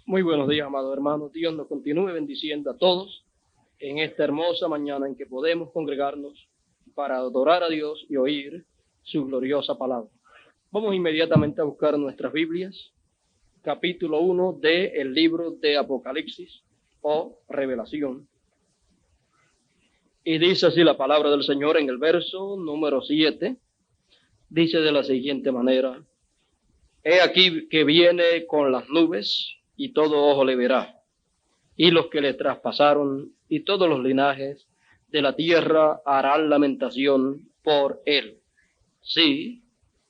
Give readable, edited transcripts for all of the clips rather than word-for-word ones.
Muy buenos días, amados hermanos. Dios nos continúe bendiciendo a todos en esta hermosa mañana en que podemos congregarnos para adorar a Dios y oír su gloriosa palabra. Vamos inmediatamente a buscar nuestras Biblias, capítulo 1 del libro de Apocalipsis o Revelación. Y dice así la palabra del Señor en el verso número 7. Dice de la siguiente manera: He aquí que viene con las nubes, y todo ojo le verá, y los que le traspasaron, y todos los linajes de la tierra harán lamentación por él. Sí,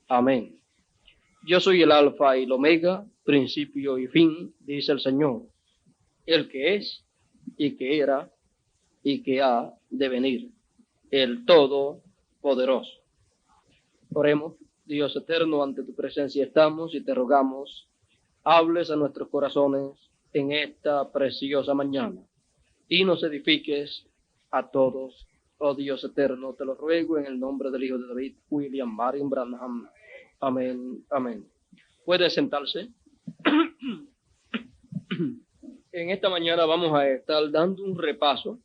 amén. Yo soy el Alfa y el Omega, principio y fin, dice el Señor, el que es, y que era, y que ha de venir, el Todopoderoso. Oremos. Dios eterno, ante tu presencia estamos y te rogamos, hables a nuestros corazones en esta preciosa mañana y nos edifiques a todos. Oh Dios eterno, te lo ruego en el nombre del Hijo de David, William Marion Branham. Amén, amén. Puede sentarse. En esta mañana vamos a estar dando un repaso.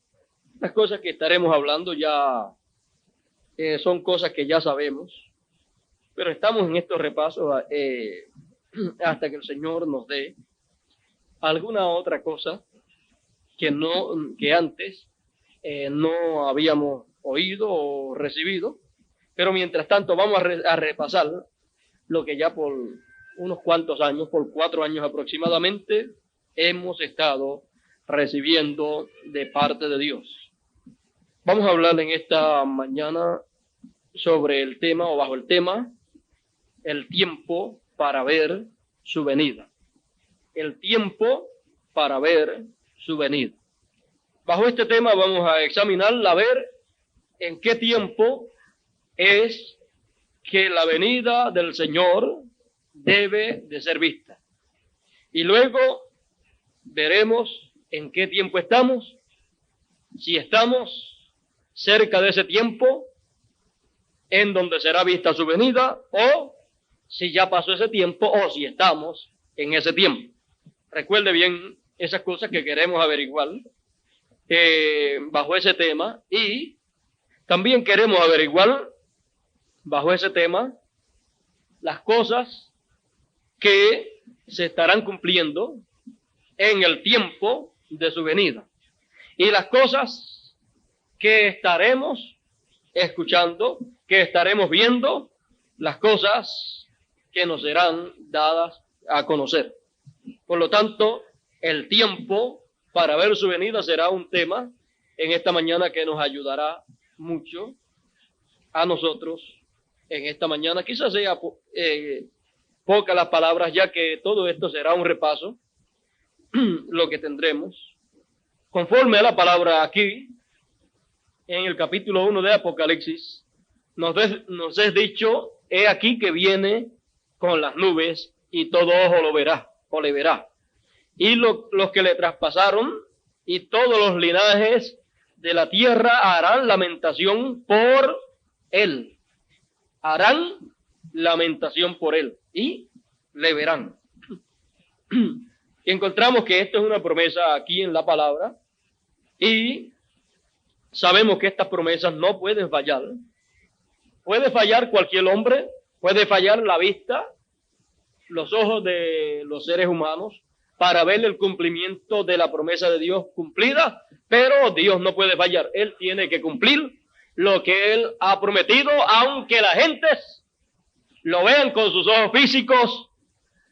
Las cosas que estaremos hablando ya son cosas que ya sabemos, pero estamos en estos repasos hasta que el Señor nos dé alguna otra cosa que antes no habíamos oído o recibido, pero mientras tanto vamos a repasar lo que ya por unos cuantos años, por 4 años aproximadamente, hemos estado recibiendo de parte de Dios. Vamos a hablar en esta mañana sobre el tema, o bajo el tema, el tiempo para ver su venida. El tiempo para ver su venida. Bajo este tema vamos a examinarla, a ver en qué tiempo es que la venida del Señor debe de ser vista. Y luego veremos en qué tiempo estamos, si estamos cerca de ese tiempo en donde será vista su venida, o si ya pasó ese tiempo, o si estamos en ese tiempo. Recuerde bien esas cosas que queremos averiguar bajo ese tema, y también queremos averiguar bajo ese tema las cosas que se estarán cumpliendo en el tiempo de su venida y las cosas que estaremos escuchando, que estaremos viendo, las cosas que nos serán dadas a conocer. Por lo tanto, el tiempo para ver su venida será un tema en esta mañana que nos ayudará mucho a nosotros en esta mañana. Quizás sea pocas las palabras, ya que todo esto será un repaso, lo que tendremos. Conforme a la palabra aquí, en el capítulo 1 de Apocalipsis, nos es dicho: he aquí que viene con las nubes, y todo ojo lo verá, o le verá. Y los que le traspasaron, y todos los linajes de la tierra harán lamentación por él. Harán lamentación por él, y le verán. Y encontramos que esto es una promesa aquí en la palabra, y sabemos que estas promesas no pueden fallar. Puede fallar cualquier hombre, puede fallar la vista, los ojos de los seres humanos, para ver el cumplimiento de la promesa de Dios cumplida, pero Dios no puede fallar. Él tiene que cumplir lo que Él ha prometido, aunque las gentes lo vean con sus ojos físicos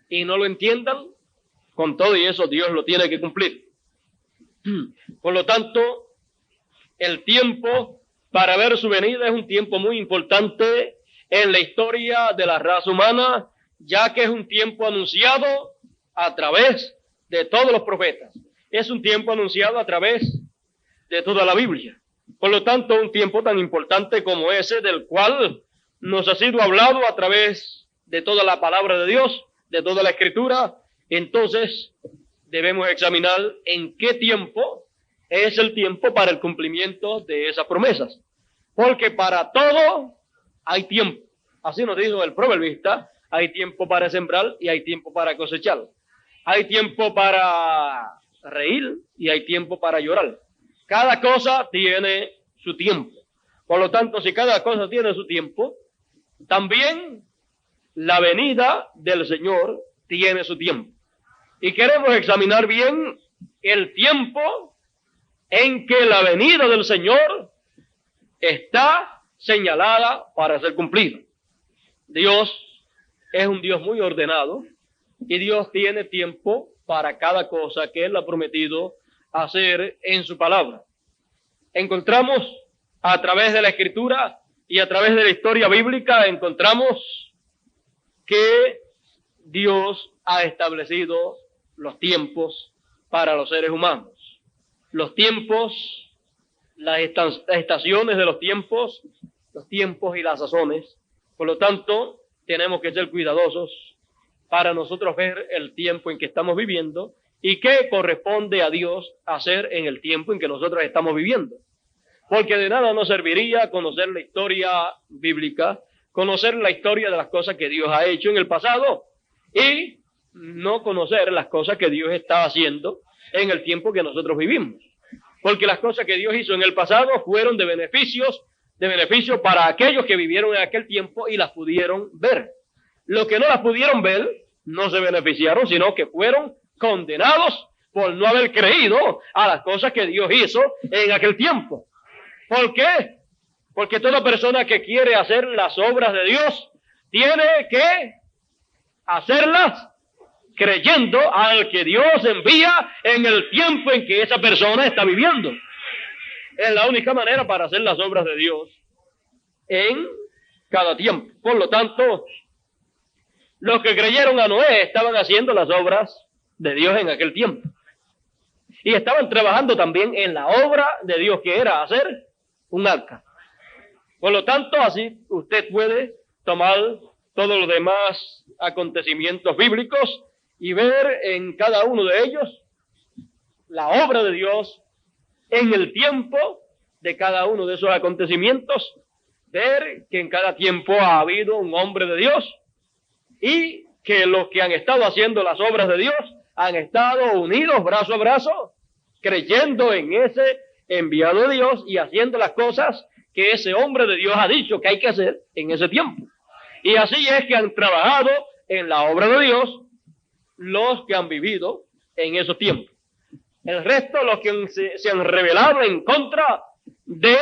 y no lo entiendan. Con todo y eso, Dios lo tiene que cumplir. Por lo tanto, el tiempo para ver su venida es un tiempo muy importante en la historia de la raza humana, ya que es un tiempo anunciado a través de todos los profetas. Es un tiempo anunciado a través de toda la Biblia. Por lo tanto, un tiempo tan importante como ese, del cual nos ha sido hablado a través de toda la palabra de Dios, de toda la Escritura, entonces debemos examinar en qué tiempo es el tiempo para el cumplimiento de esas promesas. Porque para todo hay tiempo. Así nos dijo el proverbista: hay tiempo para sembrar y hay tiempo para cosechar. Hay tiempo para reír y hay tiempo para llorar. Cada cosa tiene su tiempo. Por lo tanto, si cada cosa tiene su tiempo, también la venida del Señor tiene su tiempo. Y queremos examinar bien el tiempo en que la venida del Señor está señalada para ser cumplida. Dios es un Dios muy ordenado y Dios tiene tiempo para cada cosa que Él ha prometido hacer en su palabra. Encontramos a través de la Escritura y a través de la historia bíblica, encontramos que Dios ha establecido los tiempos para los seres humanos. Los tiempos, las estaciones de los tiempos y las sazones. Por lo tanto, tenemos que ser cuidadosos para nosotros ver el tiempo en que estamos viviendo y qué corresponde a Dios hacer en el tiempo en que nosotros estamos viviendo. Porque de nada nos serviría conocer la historia bíblica, conocer la historia de las cosas que Dios ha hecho en el pasado y no conocer las cosas que Dios está haciendo en el tiempo que nosotros vivimos. Porque las cosas que Dios hizo en el pasado fueron de beneficio para aquellos que vivieron en aquel tiempo y las pudieron ver. Los que no las pudieron ver no se beneficiaron, sino que fueron condenados por no haber creído a las cosas que Dios hizo en aquel tiempo. ¿Por qué? Porque toda persona que quiere hacer las obras de Dios tiene que hacerlas creyendo al que Dios envía en el tiempo en que esa persona está viviendo. Es la única manera para hacer las obras de Dios en cada tiempo. Por lo tanto, los que creyeron a Noé estaban haciendo las obras de Dios en aquel tiempo. Y estaban trabajando también en la obra de Dios, que era hacer un arca. Por lo tanto, así usted puede tomar todos los demás acontecimientos bíblicos y ver en cada uno de ellos la obra de Dios en el tiempo de cada uno de esos acontecimientos, ver que en cada tiempo ha habido un hombre de Dios y que los que han estado haciendo las obras de Dios han estado unidos brazo a brazo, creyendo en ese enviado de Dios y haciendo las cosas que ese hombre de Dios ha dicho que hay que hacer en ese tiempo. Y así es que han trabajado en la obra de Dios los que han vivido en esos tiempos. El resto, los que se han rebelado en contra de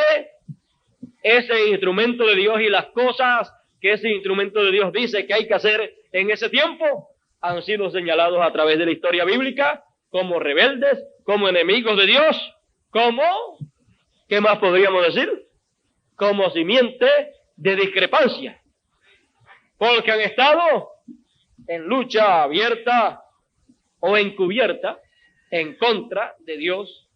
ese instrumento de Dios y las cosas que ese instrumento de Dios dice que hay que hacer en ese tiempo, han sido señalados a través de la historia bíblica como rebeldes, como enemigos de Dios, como, ¿qué más podríamos decir? Como simiente de discrepancia. Porque han estado en lucha abierta o encubierta en contra de Dios,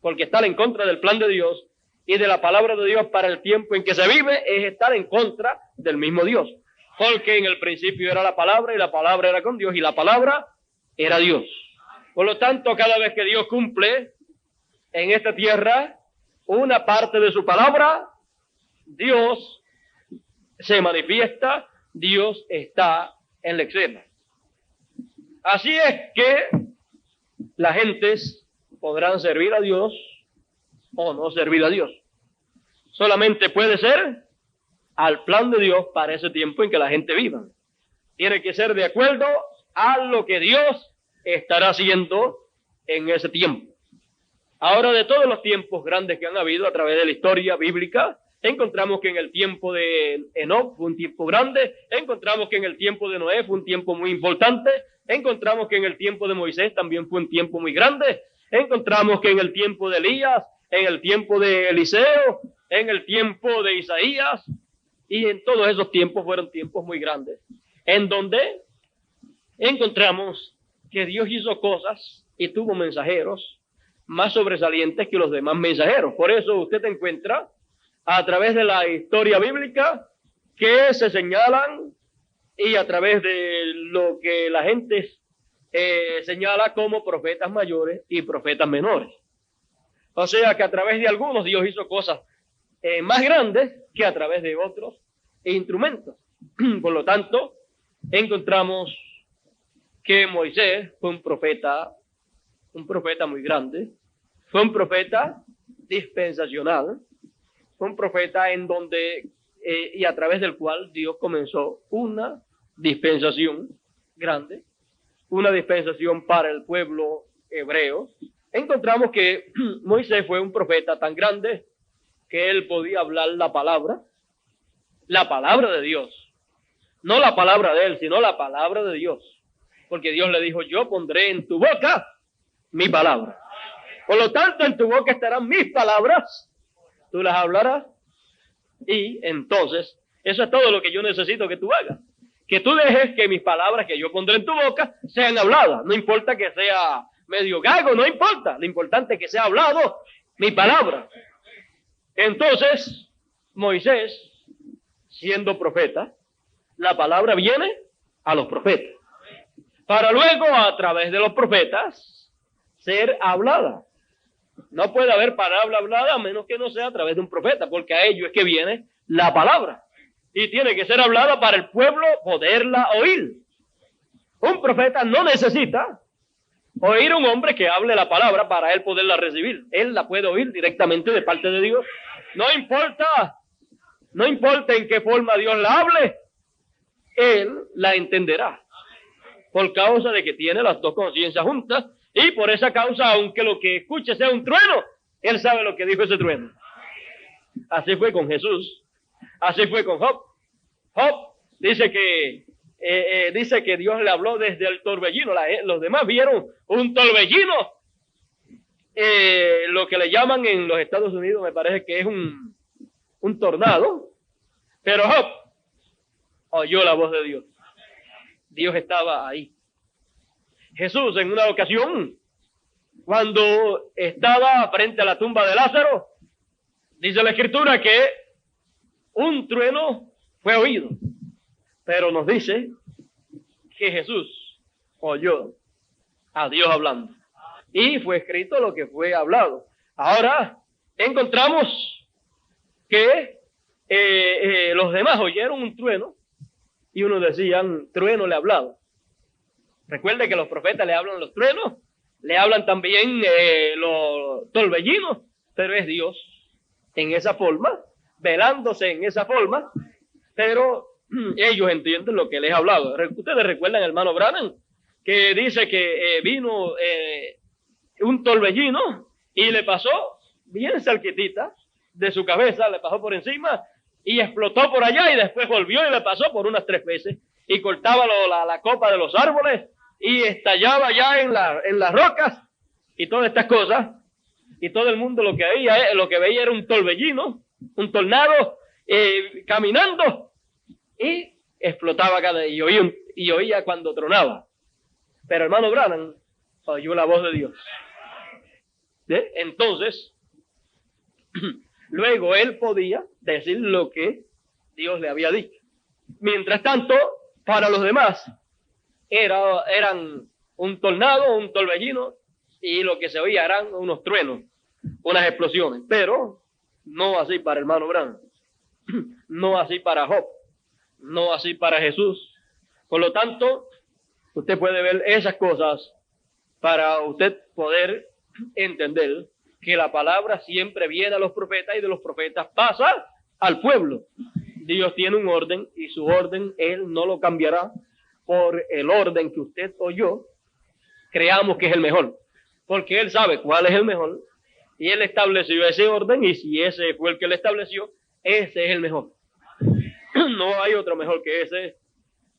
porque estar en contra del plan de Dios y de la palabra de Dios para el tiempo en que se vive es estar en contra del mismo Dios. Porque en el principio era la palabra y la palabra era con Dios y la palabra era Dios. Por lo tanto, cada vez que Dios cumple en esta tierra una parte de su palabra, Dios se manifiesta, Dios está en la escena. Así es que las gentes podrán servir a Dios o no servir a Dios. Solamente puede ser al plan de Dios para ese tiempo en que la gente viva. Tiene que ser de acuerdo a lo que Dios estará haciendo en ese tiempo. Ahora, de todos los tiempos grandes que han habido a través de la historia bíblica, encontramos que en el tiempo de Enoc fue un tiempo grande, encontramos que en el tiempo de Noé fue un tiempo muy importante, encontramos que en el tiempo de Moisés también fue un tiempo muy grande, encontramos que en el tiempo de Elías, en el tiempo de Eliseo, en el tiempo de Isaías, y en todos esos tiempos fueron tiempos muy grandes, en donde encontramos que Dios hizo cosas y tuvo mensajeros más sobresalientes que los demás mensajeros. Por eso usted encuentra a través de la historia bíblica que se señalan y a través de lo que la gente señala como profetas mayores y profetas menores. O sea que a través de algunos Dios hizo cosas más grandes que a través de otros instrumentos. Por lo tanto, encontramos que Moisés fue un profeta muy grande, fue un profeta dispensacional, fue un profeta en donde y a través del cual Dios comenzó una dispensación grande, una dispensación para el pueblo hebreo. Encontramos que Moisés fue un profeta tan grande que él podía hablar la palabra de Dios, no la palabra de él, sino la palabra de Dios, porque Dios le dijo: yo pondré en tu boca mi palabra. Por lo tanto, en tu boca estarán mis palabras, tú las hablarás, y entonces, eso es todo lo que yo necesito que tú hagas. Que tú dejes que mis palabras que yo pondré en tu boca sean habladas. No importa que sea medio gago, no importa. Lo importante es que sea hablado mi palabra. Entonces, Moisés, siendo profeta, la palabra viene a los profetas, para luego, a través de los profetas, ser hablada. No puede haber palabra hablada a menos que no sea a través de un profeta, porque a ello es que viene la palabra. Y tiene que ser hablada para el pueblo poderla oír. Un profeta no necesita oír a un hombre que hable la palabra para él poderla recibir. Él la puede oír directamente de parte de Dios. No importa en qué forma Dios la hable, él la entenderá. Por causa de que tiene las dos conciencias juntas, y por esa causa, aunque lo que escuche sea un trueno, él sabe lo que dijo ese trueno. Así fue con Jesús, así fue con Job. Job dice que Dios le habló desde el torbellino. Los demás vieron un torbellino, lo que le llaman en los Estados Unidos, me parece que es un tornado, pero Job oyó la voz de Dios. Dios estaba ahí. Jesús, en una ocasión, cuando estaba frente a la tumba de Lázaro, dice la Escritura que un trueno fue oído, pero nos dice que Jesús oyó a Dios hablando, y fue escrito lo que fue hablado. Ahora encontramos que los demás oyeron un trueno, y unos decían: trueno le ha hablado. Recuerde que los profetas le hablan los truenos, le hablan también los torbellinos, pero es Dios en esa forma, velándose en esa forma, pero ellos entienden lo que les ha hablado. Ustedes recuerdan, hermano Branham, que dice que vino un torbellino y le pasó bien cerquitita de su cabeza, le pasó por encima y explotó por allá, y después volvió y le pasó por unas 3 veces y cortaba la copa de los árboles y estallaba ya en las rocas y todas estas cosas, y todo el mundo lo que veía era un torbellino, un tornado caminando, y explotaba y oía cuando tronaba. Pero hermano Branham oyó la voz de Dios. Entonces luego él podía decir lo que Dios le había dicho. Mientras tanto, para los demás eran un tornado, un torbellino, y lo que se oía eran unos truenos, unas explosiones. Pero no así para el hermano Branham, no así para Job, no así para Jesús. Por lo tanto, usted puede ver esas cosas para usted poder entender que la palabra siempre viene a los profetas y de los profetas pasa al pueblo. Dios tiene un orden, y su orden Él no lo cambiará por el orden que usted o yo creamos que es el mejor, porque Él sabe cuál es el mejor, y Él estableció ese orden, y si ese fue el que Él estableció, ese es el mejor. No hay otro mejor que ese,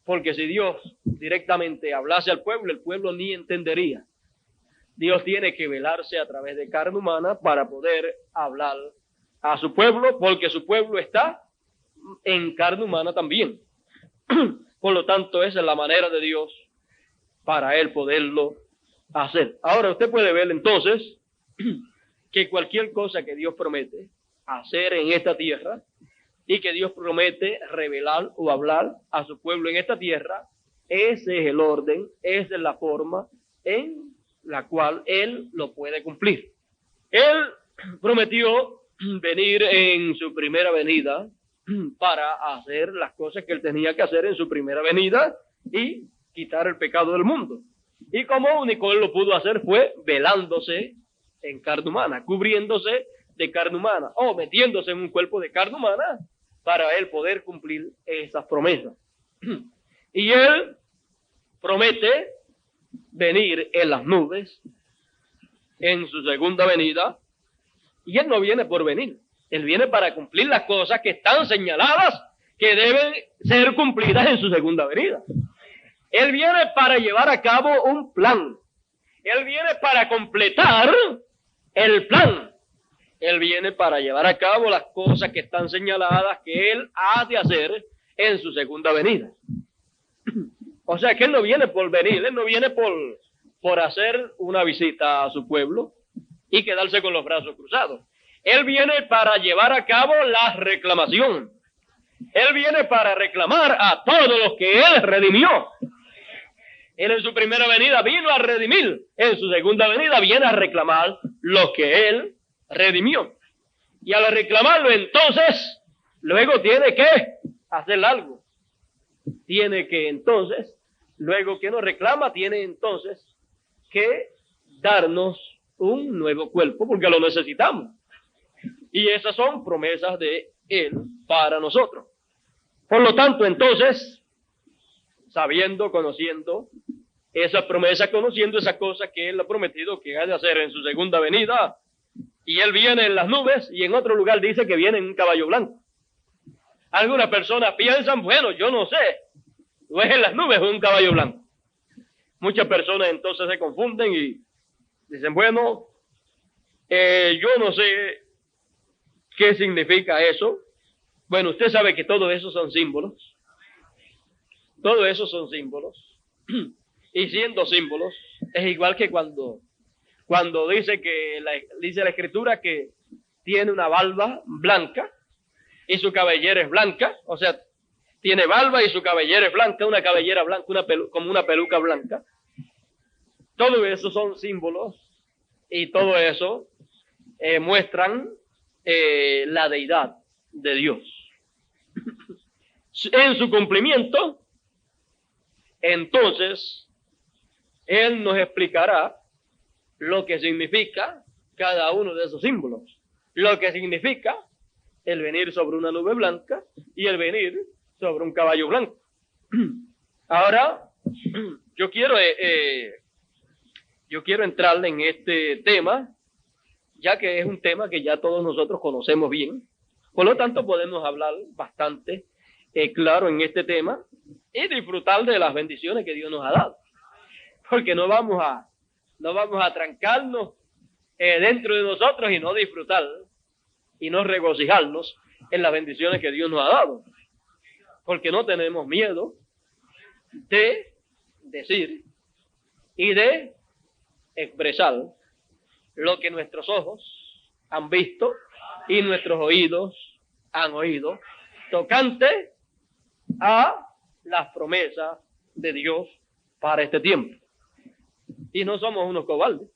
porque si Dios directamente hablase al pueblo, el pueblo ni entendería. Dios tiene que velarse a través de carne humana para poder hablar a su pueblo, porque su pueblo está en carne humana también. Por lo tanto, esa es la manera de Dios para Él poderlo hacer. Ahora usted puede ver entonces que cualquier cosa que Dios promete hacer en esta tierra, y que Dios promete revelar o hablar a su pueblo en esta tierra, ese es el orden, esa es la forma en la cual Él lo puede cumplir. Él prometió venir en su primera venida para hacer las cosas que Él tenía que hacer en su primera venida, y quitar el pecado del mundo. Y como único él lo pudo hacer fue velándose en carne humana, cubriéndose de carne humana, o metiéndose en un cuerpo de carne humana para él poder cumplir esas promesas. Y él promete venir en las nubes en su segunda venida, y él no viene por venir, él viene para cumplir las cosas que están señaladas que deben ser cumplidas en su segunda venida. Él viene para llevar a cabo un plan. Él viene para completar el plan. Él viene para llevar a cabo las cosas que están señaladas que él ha de hacer en su segunda venida. O sea que él no viene por venir, él no viene por hacer una visita a su pueblo y quedarse con los brazos cruzados. Él viene para llevar a cabo la reclamación. Él viene para reclamar a todos los que él redimió. Él en su primera venida vino a redimir, en su segunda venida viene a reclamar lo que él redimió. Y al reclamarlo entonces, luego tiene que hacer algo. Tiene que entonces, luego que nos reclama, tiene entonces que darnos un nuevo cuerpo, porque lo necesitamos. Y esas son promesas de él para nosotros. Por lo tanto, entonces, sabiendo, conociendo esa promesa, conociendo esa cosa que él ha prometido que ha de hacer en su segunda venida, y él viene en las nubes, y en otro lugar dice que viene en un caballo blanco. Algunas personas piensan, bueno, yo no sé, o es en las nubes o en un caballo blanco. Muchas personas entonces se confunden y dicen, bueno, yo no sé qué significa eso. Bueno, usted sabe que todo eso son símbolos. Todo eso son símbolos. Y siendo símbolos, es igual que cuando dice dice la Escritura que tiene una barba blanca y su cabellera es blanca, o sea, tiene barba y su cabellera es blanca, una cabellera blanca, como una peluca blanca. Todo eso son símbolos y todo eso muestran la deidad de Dios. En su cumplimiento, entonces, él nos explicará lo que significa cada uno de esos símbolos. Lo que significa el venir sobre una nube blanca y el venir sobre un caballo blanco. Ahora, yo quiero entrar en este tema, ya que es un tema que ya todos nosotros conocemos bien. Por lo tanto, podemos hablar bastante claro en este tema y disfrutar de las bendiciones que Dios nos ha dado. Porque no vamos a trancarnos dentro de nosotros y no disfrutar y no regocijarnos en las bendiciones que Dios nos ha dado. Porque no tenemos miedo de decir y de expresar lo que nuestros ojos han visto y nuestros oídos han oído tocante a las promesas de Dios para este tiempo. Y no somos unos cobardes.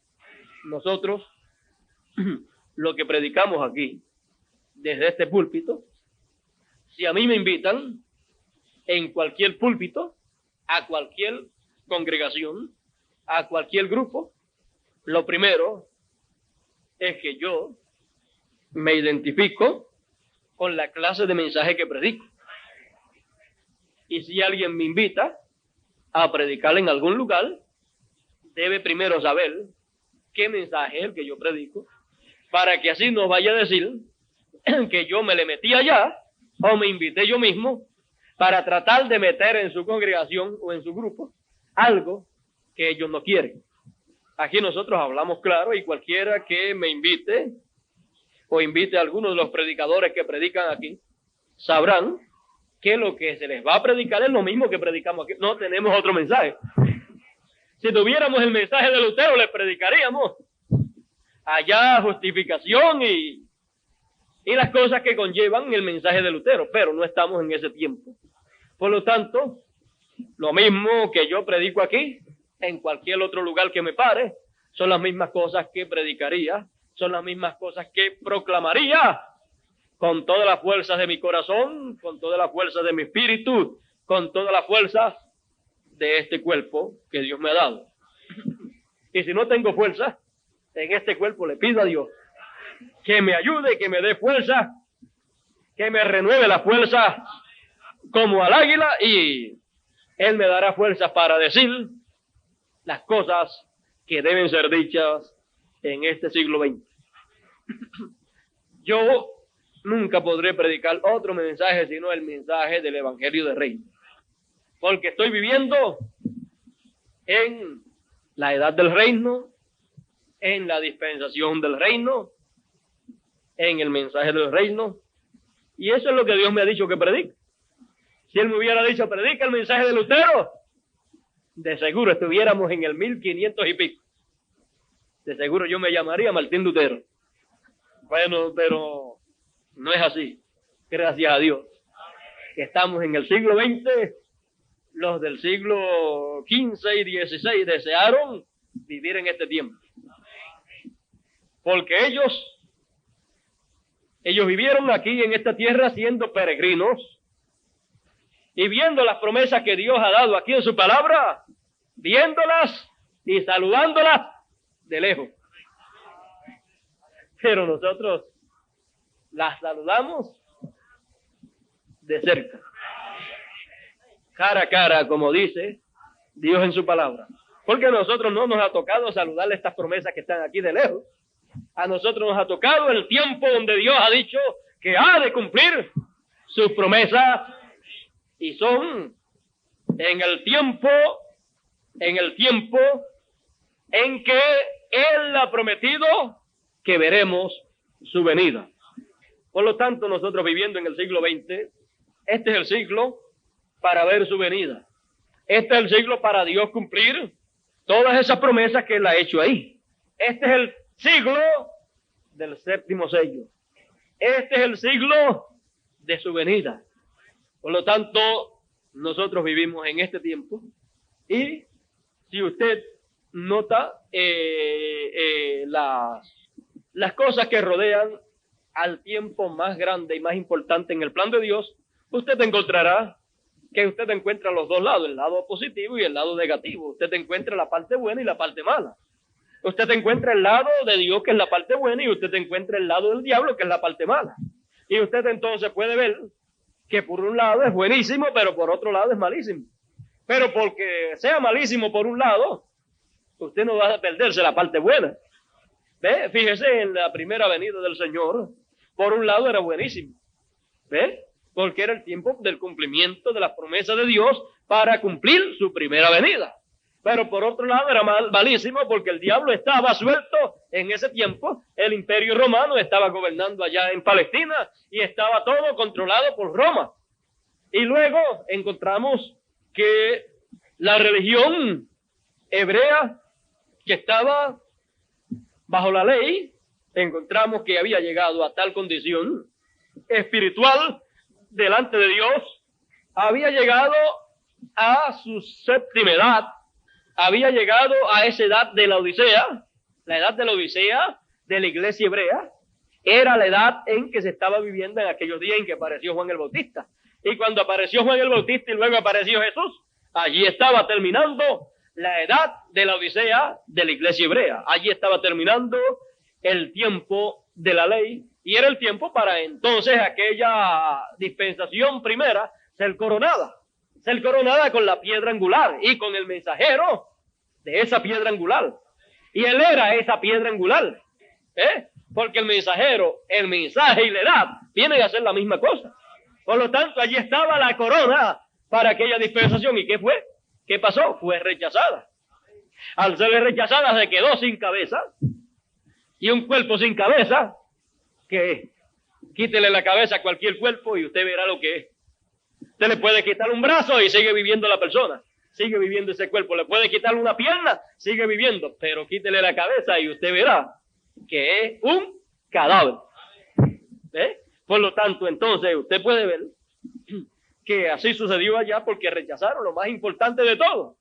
Nosotros lo que predicamos aquí, desde este púlpito, si a mí me invitan en cualquier púlpito, a cualquier congregación, a cualquier grupo, lo primero es que yo me identifico con la clase de mensaje que predico. Y si alguien me invita a predicar en algún lugar, debe primero saber qué mensaje es el que yo predico, para que así no vaya a decir que yo me le metí allá o me invité yo mismo para tratar de meter en su congregación o en su grupo algo que ellos no quieren. Aquí nosotros hablamos claro, y cualquiera que me invite o invite a alguno de los predicadores que predican aquí, sabrán que lo que se les va a predicar es lo mismo que predicamos aquí. No tenemos otro mensaje. Si tuviéramos el mensaje de Lutero, les predicaríamos allá justificación y las cosas que conllevan el mensaje de Lutero, pero no estamos en ese tiempo. Por lo tanto, lo mismo que yo predico aquí, en cualquier otro lugar que me pare, son las mismas cosas que predicaría, son las mismas cosas que proclamaría con todas las fuerzas de mi corazón, con todas las fuerzas de mi espíritu, con todas las fuerzas de este cuerpo que Dios me ha dado. Y si no tengo fuerza en este cuerpo, le pido a Dios que me ayude, que me dé fuerza, que me renueve la fuerza como al águila, y Él me dará fuerza para decir las cosas que deben ser dichas en este siglo XX. Yo nunca podré predicar otro mensaje sino el mensaje del Evangelio del Reino, porque estoy viviendo en la edad del reino, en la dispensación del reino, en el mensaje del reino, y eso es lo que Dios me ha dicho que predique. Si Él me hubiera dicho, predica el mensaje de Lutero, de seguro estuviéramos en el 1500 y pico. De seguro yo me llamaría Martín Lutero. Bueno, pero no es así. Gracias a Dios que estamos en el siglo XX. Los del siglo XV y XVI desearon vivir en este tiempo, porque ellos vivieron aquí en esta tierra siendo peregrinos y viendo las promesas que Dios ha dado aquí en su palabra, viéndolas y saludándolas de lejos. Pero nosotros las saludamos de cerca, cara a cara, como dice Dios en su palabra. Porque a nosotros no nos ha tocado saludarle estas promesas que están aquí de lejos. A nosotros nos ha tocado el tiempo donde Dios ha dicho que ha de cumplir sus promesas, y son en el tiempo en que Él ha prometido que veremos su venida. Por lo tanto, nosotros viviendo en el siglo XX, este es el siglo para ver su venida. Este es el siglo para Dios cumplir todas esas promesas que Él ha hecho ahí. Este es el siglo del séptimo sello. Este es el siglo de su venida. Por lo tanto, nosotros vivimos en este tiempo, y si usted nota las cosas que rodean al tiempo más grande y más importante en el plan de Dios, usted encontrará que usted encuentra los dos lados, el lado positivo y el lado negativo. Usted encuentra la parte buena y la parte mala. Usted encuentra el lado de Dios, que es la parte buena, y usted encuentra el lado del diablo, que es la parte mala. Y usted entonces puede ver que por un lado es buenísimo, pero por otro lado es malísimo. Pero porque sea malísimo por un lado, usted no va a perderse la parte buena. ¿Ve? Fíjese en la primera venida del Señor, por un lado era buenísimo. ¿Ve? Porque era el tiempo del cumplimiento de las promesas de Dios para cumplir su primera venida. Pero por otro lado era malísimo, porque el diablo estaba suelto en ese tiempo. El imperio romano estaba gobernando allá en Palestina y estaba todo controlado por Roma. Y luego encontramos que la religión hebrea, que estaba bajo la ley, encontramos que había llegado a tal condición espiritual delante de Dios, había llegado a su séptima edad, había llegado a esa edad de la Odisea. La edad de la Odisea de la iglesia hebrea era la edad en que se estaba viviendo en aquellos días en que apareció Juan el Bautista. Y cuando apareció Juan el Bautista y luego apareció Jesús, allí estaba terminando la edad de la Odisea de la iglesia hebrea. Allí estaba terminando el tiempo de la ley, y era el tiempo para entonces aquella dispensación primera ser coronada con la piedra angular y con el mensajero de esa piedra angular. Y él era esa piedra angular, porque el mensajero, el mensaje y la edad vienen a ser la misma cosa. Por lo tanto, allí estaba la corona para aquella dispensación. ¿Y qué fue? ¿Qué pasó? Fue rechazada. Al ser rechazada se quedó sin cabeza, y un cuerpo sin cabeza, que quítele la cabeza a cualquier cuerpo y usted verá lo que es. Usted le puede quitar un brazo y sigue viviendo la persona, sigue viviendo ese cuerpo. Le puede quitar una pierna, sigue viviendo, pero quítele la cabeza y usted verá que es un cadáver. Por lo tanto, entonces usted puede ver que así sucedió allá, porque rechazaron lo más importante de todo.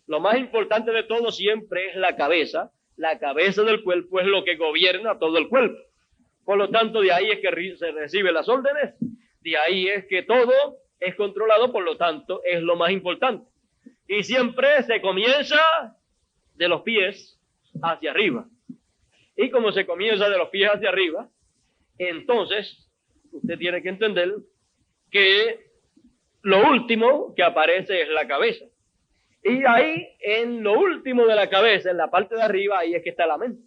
Lo más importante de todo siempre es la cabeza. La cabeza del cuerpo es lo que gobierna todo el cuerpo. Por lo tanto, de ahí es que se reciben las órdenes, de ahí es que todo es controlado, por lo tanto, es lo más importante. Y siempre se comienza de los pies hacia arriba. Y como se comienza de los pies hacia arriba, entonces usted tiene que entender que lo último que aparece es la cabeza. Y ahí, en lo último de la cabeza, en la parte de arriba, ahí es que está la mente.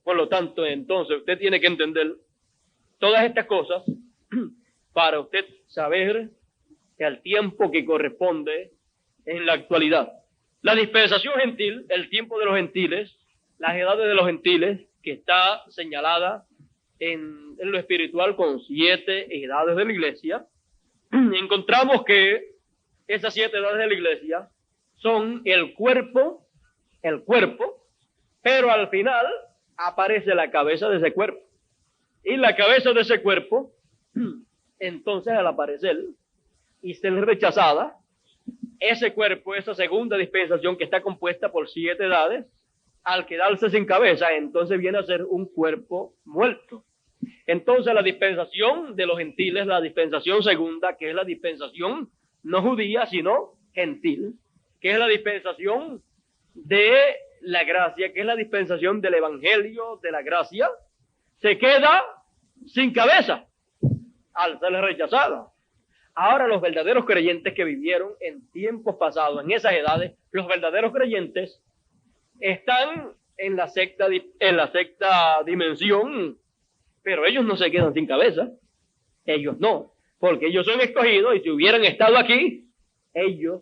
Por lo tanto, entonces usted tiene que entender todas estas cosas para usted saber el tiempo que corresponde en la actualidad. La dispensación gentil, el tiempo de los gentiles, las edades de los gentiles, que está señalada en lo espiritual con 7 edades de la iglesia, encontramos que esas 7 edades de la iglesia son el cuerpo, pero al final aparece la cabeza de ese cuerpo. Y la cabeza de ese cuerpo, entonces al aparecer y ser rechazada, ese cuerpo, esa segunda dispensación que está compuesta por 7 edades, al quedarse sin cabeza, entonces viene a ser un cuerpo muerto. Entonces la dispensación de los gentiles, la dispensación segunda, que es la dispensación no judía, sino gentil, que es la dispensación de la gracia, que es la dispensación del evangelio de la gracia, se queda sin cabeza al ser rechazada. Ahora los verdaderos creyentes que vivieron en tiempos pasados, en esas edades, los verdaderos creyentes están en la sexta dimensión, pero ellos no se quedan sin cabeza. Ellos no, porque ellos son escogidos y si hubieran estado aquí, ellos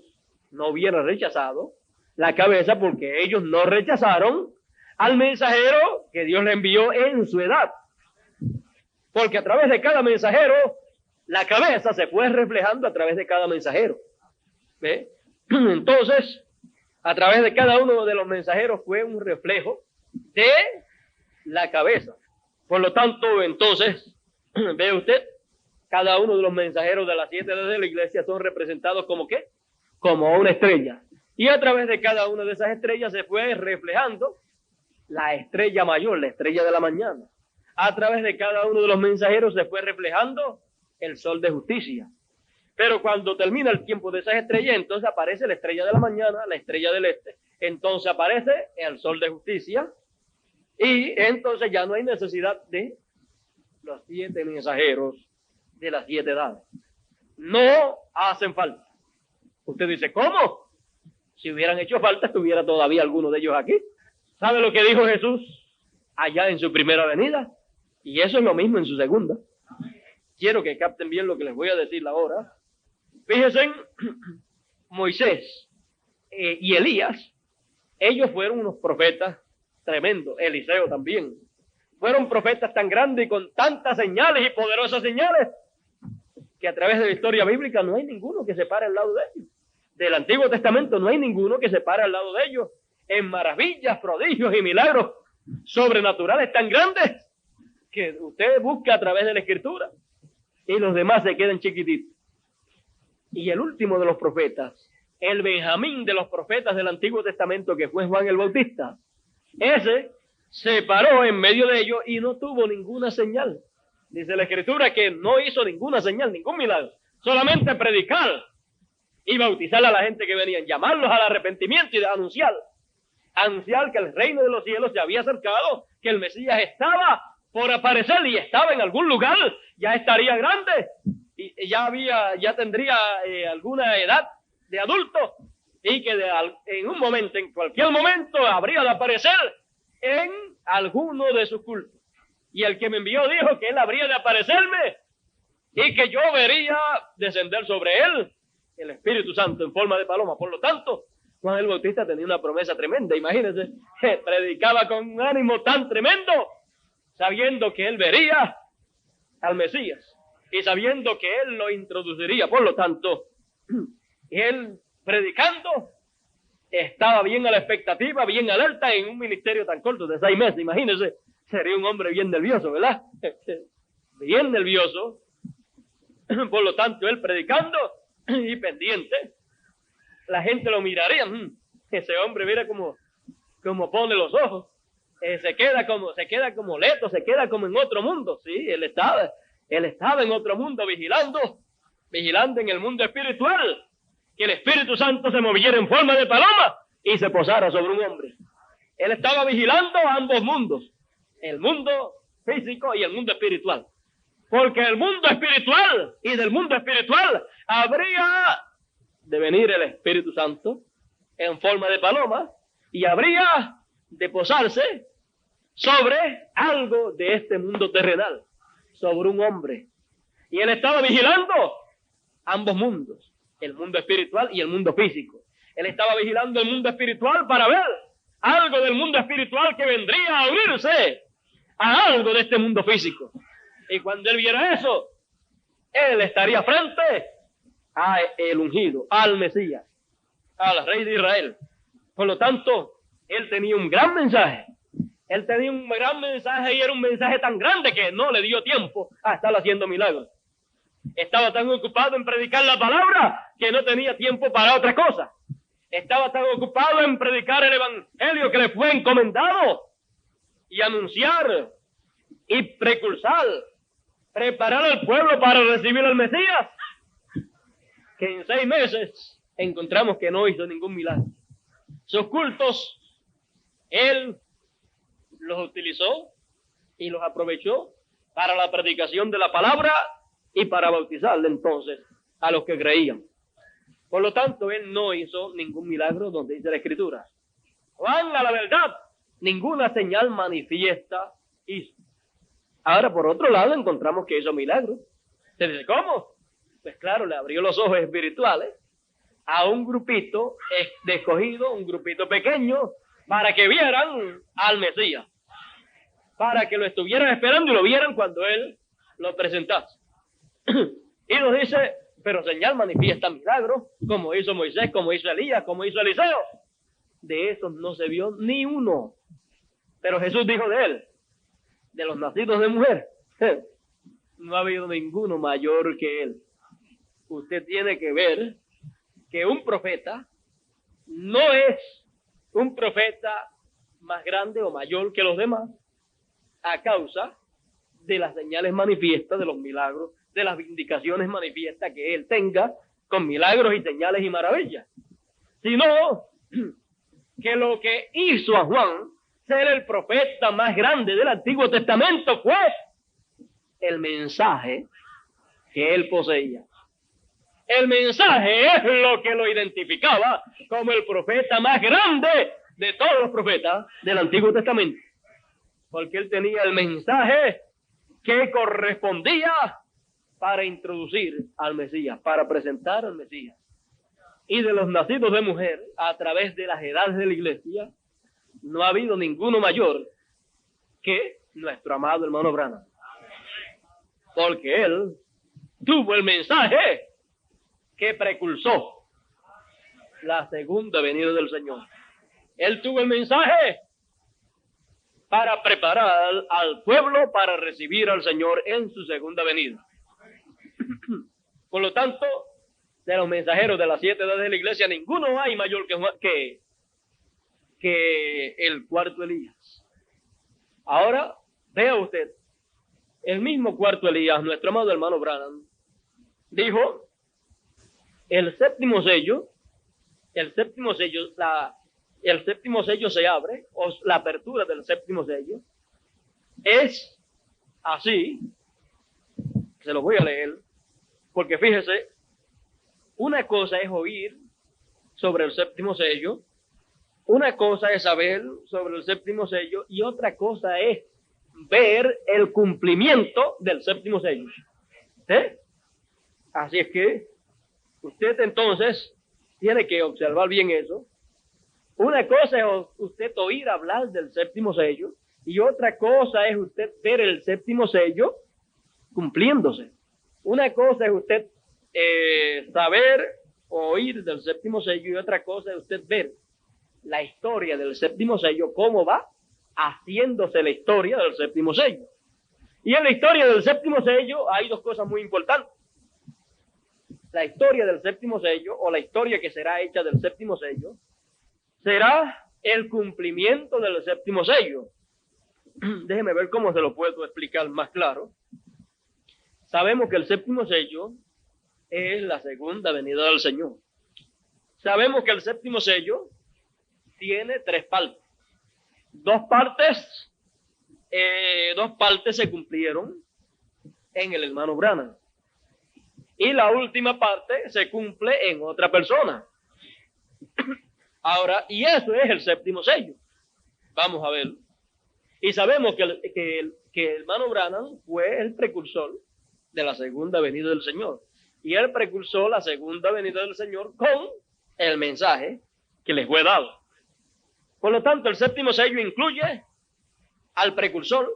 no hubieran rechazado la cabeza porque ellos no rechazaron al mensajero que Dios le envió en su edad. Porque a través de cada mensajero, la cabeza se fue reflejando a través de cada mensajero. ¿Ve? Entonces, a través de cada uno de los mensajeros fue un reflejo de la cabeza. Por lo tanto, entonces, ve usted, cada uno de los mensajeros de las 7 edades de la iglesia son representados como ¿qué? Como una estrella. Y a través de cada una de esas estrellas se fue reflejando la estrella mayor, la estrella de la mañana. A través de cada uno de los mensajeros se fue reflejando el sol de justicia. Pero cuando termina el tiempo de esas estrellas, entonces aparece la estrella de la mañana, la estrella del este, entonces aparece el sol de justicia, y entonces ya no hay necesidad de los 7 mensajeros de las 7 edades. No hacen falta. Usted dice, ¿cómo? Si hubieran hecho falta, estuviera todavía alguno de ellos aquí. ¿Sabe lo que dijo Jesús allá en su primera venida? Y eso es lo mismo en su segunda. Quiero que capten bien lo que les voy a decir ahora. Fíjense, Moisés y Elías, ellos fueron unos profetas tremendos. Eliseo también. Fueron profetas tan grandes y con tantas señales y poderosas señales que a través de la historia bíblica no hay ninguno que se pare al lado de ellos. Del Antiguo Testamento no hay ninguno que se pare al lado de ellos en maravillas, prodigios y milagros sobrenaturales tan grandes que usted busca a través de la Escritura y los demás se quedan chiquititos. Y el último de los profetas, el Benjamín de los profetas del Antiguo Testamento, que fue Juan el Bautista, ese se paró en medio de ellos y no tuvo ninguna señal. Dice la Escritura que no hizo ninguna señal, ningún milagro, solamente predicar y bautizar a la gente que venían, llamarlos al arrepentimiento y anunciar que el reino de los cielos se había acercado, que el Mesías estaba por aparecer y estaba en algún lugar, ya estaría grande y ya tendría alguna edad de adulto y que en un momento, en cualquier momento, habría de aparecer en alguno de sus cultos. Y el que me envió dijo que él habría de aparecerme y que yo vería descender sobre él el Espíritu Santo en forma de paloma. Por lo tanto, Juan el Bautista tenía una promesa tremenda. Imagínense, predicaba con un ánimo tan tremendo, sabiendo que él vería al Mesías y sabiendo que él lo introduciría. Por lo tanto, él predicando estaba bien a la expectativa, bien alerta en un ministerio tan corto de 6 meses. Imagínense, sería un hombre bien nervioso, ¿verdad? Bien nervioso. Por lo tanto, él predicando y pendiente, la gente lo miraría. Ese hombre, mira cómo pone los ojos. Se queda como leto, se queda como en otro mundo. Sí, él estaba en otro mundo vigilando en el mundo espiritual. que el Espíritu Santo se moviera en forma de paloma y se posara sobre un hombre. Él estaba vigilando ambos mundos, el mundo físico y el mundo espiritual. Porque el mundo espiritual y del mundo espiritual habría de venir el Espíritu Santo en forma de paloma y habría de posarse sobre algo de este mundo terrenal, sobre un hombre. Y él estaba vigilando ambos mundos, el mundo espiritual y el mundo físico. Él estaba vigilando el mundo espiritual para ver algo del mundo espiritual que vendría a unirse a algo de este mundo físico. Y cuando él viera eso, él estaría frente a el ungido, al Mesías, al Rey de Israel. Por lo tanto, él tenía un gran mensaje. Él tenía un gran mensaje y era un mensaje tan grande que no le dio tiempo a estar haciendo milagros. Estaba tan ocupado en predicar la palabra que no tenía tiempo para otra cosa. Estaba tan ocupado en predicar el evangelio que le fue encomendado y anunciar y precursar, preparar al pueblo para recibir al Mesías, que en 6 meses encontramos que no hizo ningún milagro. Sus cultos, él los utilizó y los aprovechó para la predicación de la palabra y para bautizarle entonces a los que creían. Por lo tanto, él no hizo ningún milagro donde dice la Escritura. Juan, a la verdad, ninguna señal manifiesta hizo. Ahora, por otro lado, encontramos que hizo milagros. Se dice, ¿cómo? Pues claro, le abrió los ojos espirituales a un grupito de escogido, un grupito pequeño, para que vieran al Mesías, para que lo estuvieran esperando y lo vieran cuando él lo presentase. Y nos dice, pero señal manifiesta milagros, como hizo Moisés, como hizo Elías, como hizo Eliseo. De esos no se vio ni uno. Pero Jesús dijo de él, de los nacidos de mujer, no ha habido ninguno mayor que él. Usted tiene que ver que un profeta no es un profeta más grande o mayor que los demás a causa de las señales manifiestas, de los milagros, de las vindicaciones manifiestas que él tenga con milagros y señales y maravillas, sino que lo que hizo a Juan ser el profeta más grande del Antiguo Testamento fue el mensaje que él poseía. El mensaje es lo que lo identificaba como el profeta más grande de todos los profetas del Antiguo Testamento, porque él tenía el mensaje que correspondía para introducir al Mesías, para presentar al Mesías. Y de los nacidos de mujer, a través de las edades de la iglesia, no ha habido ninguno mayor que nuestro amado hermano Branham, porque él tuvo el mensaje que precursó la segunda venida del Señor. Él tuvo el mensaje para preparar al pueblo para recibir al Señor en su segunda venida. Por lo tanto, de los mensajeros de las 7 edades de la iglesia, ninguno hay mayor que el cuarto Elías. Ahora, vea usted, el mismo cuarto Elías, nuestro amado hermano Branham, dijo, el séptimo sello se abre, o la apertura del séptimo sello, es así, se lo voy a leer, porque fíjese, una cosa es oír sobre el séptimo sello, una cosa es saber sobre el séptimo sello, y otra cosa es ver el cumplimiento del séptimo sello. ¿Sí? Así es que usted entonces tiene que observar bien eso. Una cosa es usted oír hablar del séptimo sello, y otra cosa es usted ver el séptimo sello cumpliéndose. Una cosa es usted saber o oír del séptimo sello, y otra cosa es usted ver la historia del séptimo sello, cómo va haciéndose la historia del séptimo sello. Y en la historia del séptimo sello hay dos cosas muy importantes. La historia del séptimo sello, o la historia que será hecha del séptimo sello, será el cumplimiento del séptimo sello. Déjeme ver cómo se lo puedo explicar más claro. Sabemos que el séptimo sello es la segunda venida del Señor. sabemos que el séptimo sello tiene tres partes. Dos partes se cumplieron en el hermano Branham. Y la última parte se cumple en otra persona. Ahora, y eso es el séptimo sello. Vamos a ver. Y sabemos que el hermano Branham fue el precursor de la segunda venida del Señor. Y él precursó la segunda venida del Señor con el mensaje que les fue dado. Por lo tanto, el séptimo sello incluye al precursor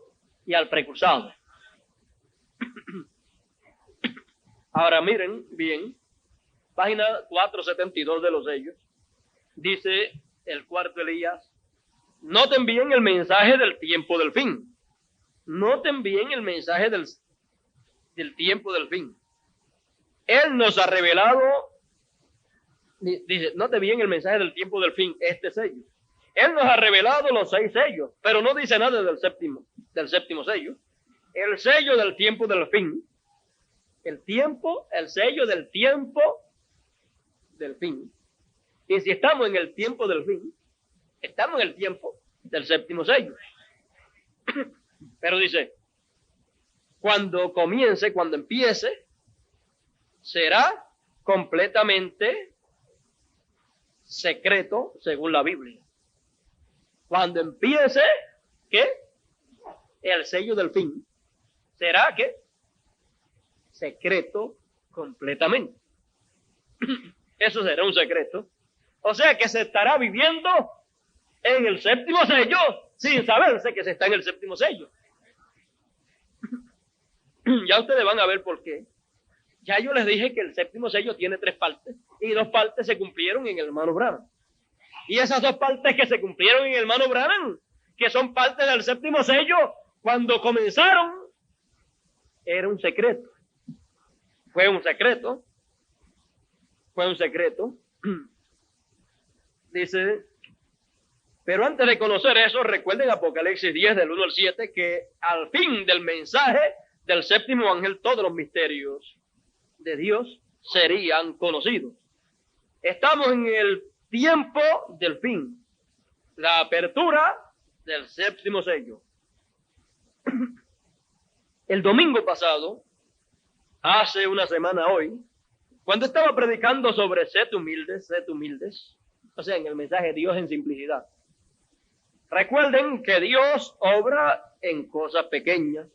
y al precursado. Ahora miren bien, página 472 de los sellos, dice el cuarto Elías, noten bien el mensaje del tiempo del fin. Noten bien el mensaje del tiempo del fin. Él nos ha revelado, dice, noten bien el mensaje del tiempo del fin, este sello. Él nos ha revelado los 6 sellos, pero no dice nada del séptimo sello. El sello del tiempo del fin. El sello del tiempo del fin. Y si estamos en el tiempo del fin, estamos en el tiempo del séptimo sello. Pero dice, cuando empiece, será completamente secreto según la Biblia. Cuando empiece, ¿qué? El sello del fin. ¿Será qué? Secreto completamente. Eso será un secreto. O sea que se estará viviendo en el séptimo sello sin saberse que se está en el séptimo sello. Ya ustedes van a ver por qué. Ya yo les dije que el séptimo sello tiene 3 partes y 2 partes se cumplieron en el hermano Branham. Y esas 2 partes que se cumplieron en el hermano Branham, que son parte del séptimo sello, cuando comenzaron, era un secreto. Fue un secreto. Dice, pero antes de conocer eso, recuerden Apocalipsis 10 del 1 al 7, que al fin del mensaje del séptimo ángel, todos los misterios de Dios serían conocidos. Estamos en el tiempo del fin, la apertura del séptimo sello. El domingo pasado, hace una semana hoy, cuando estaba predicando sobre sed humildes, o sea, en el mensaje Dios en simplicidad. Recuerden que Dios obra en cosas pequeñas.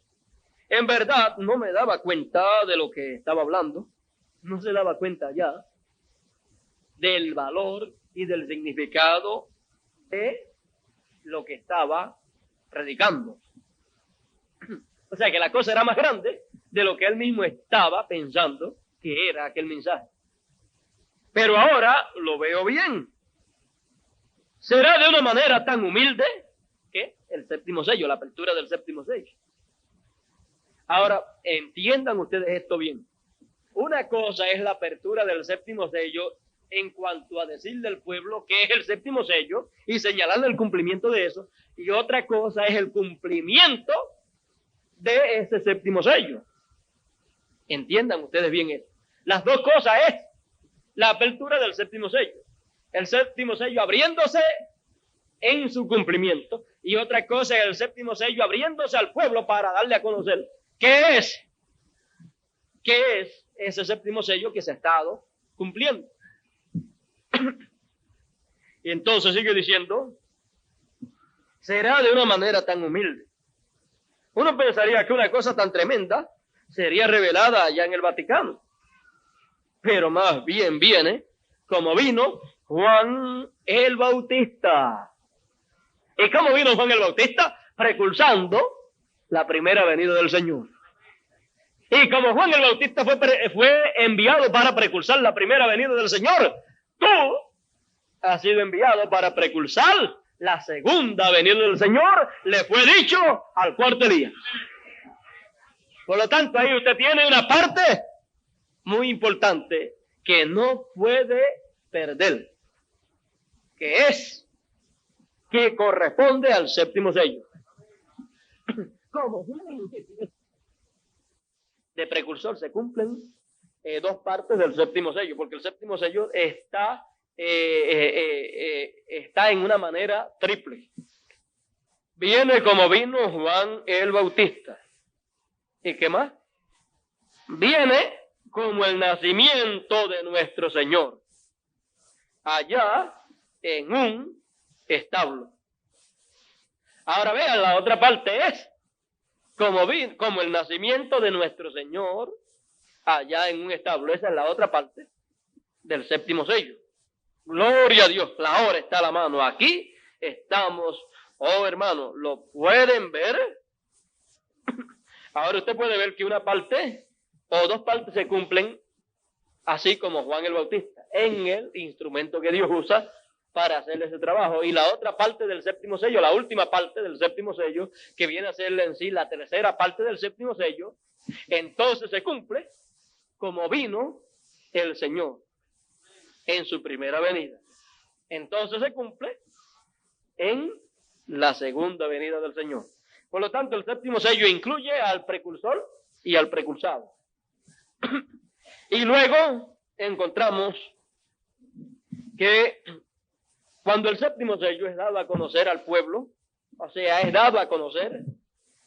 En verdad, no me daba cuenta de lo que estaba hablando. No se daba cuenta ya del valor y del significado de lo que estaba predicando. O sea, que la cosa era más grande de lo que él mismo estaba pensando que era aquel mensaje. Pero ahora lo veo bien. Será de una manera tan humilde que el séptimo sello, la apertura del séptimo sello. Ahora, entiendan ustedes esto bien. Una cosa es la apertura del séptimo sello en cuanto a decirle al pueblo que es el séptimo sello y señalarle el cumplimiento de eso. Y otra cosa es el cumplimiento de ese séptimo sello. Entiendan ustedes bien esto. Las dos cosas es la apertura del séptimo sello. El séptimo sello abriéndose en su cumplimiento. Y otra cosa es el séptimo sello abriéndose al pueblo para darle a conocer qué es ese séptimo sello que se ha estado cumpliendo. Y entonces sigue diciendo, será de una manera tan humilde. Uno pensaría que una cosa tan tremenda sería revelada allá en el Vaticano. Pero más bien viene como vino Juan el Bautista. ¿Y cómo vino Juan el Bautista? Precursando la primera venida del Señor. Y como Juan el Bautista fue enviado para precursar la primera venida del Señor, tú has sido enviado para precursar la segunda venida del Señor, le fue dicho al cuarto día. Por lo tanto, ahí usted tiene una parte muy importante que no puede perder, que corresponde al séptimo sello. ¿Cómo? De precursor se cumplen 2 partes del séptimo sello, porque el séptimo sello está está en una manera triple. Viene como vino Juan el Bautista. ¿Y qué más? Viene como el nacimiento de nuestro Señor, allá en un establo. Ahora vean, la otra parte es como el nacimiento de nuestro Señor, allá en un establo. Esa es la otra parte del séptimo sello. Gloria a Dios, la hora está a la mano. Aquí estamos, oh hermano, ¿lo pueden ver? Ahora usted puede ver que una parte o dos partes se cumplen, así como Juan el Bautista, en el instrumento que Dios usa para hacer ese trabajo. Y la otra parte del séptimo sello, la última parte del séptimo sello, que viene a ser en sí la tercera parte del séptimo sello, entonces se cumple como vino el Señor en su primera venida. Entonces se cumple en la segunda venida del Señor. Por lo tanto, el séptimo sello incluye al precursor y al precursado. Y luego encontramos que cuando el séptimo sello es dado a conocer al pueblo, o sea, es dado a conocer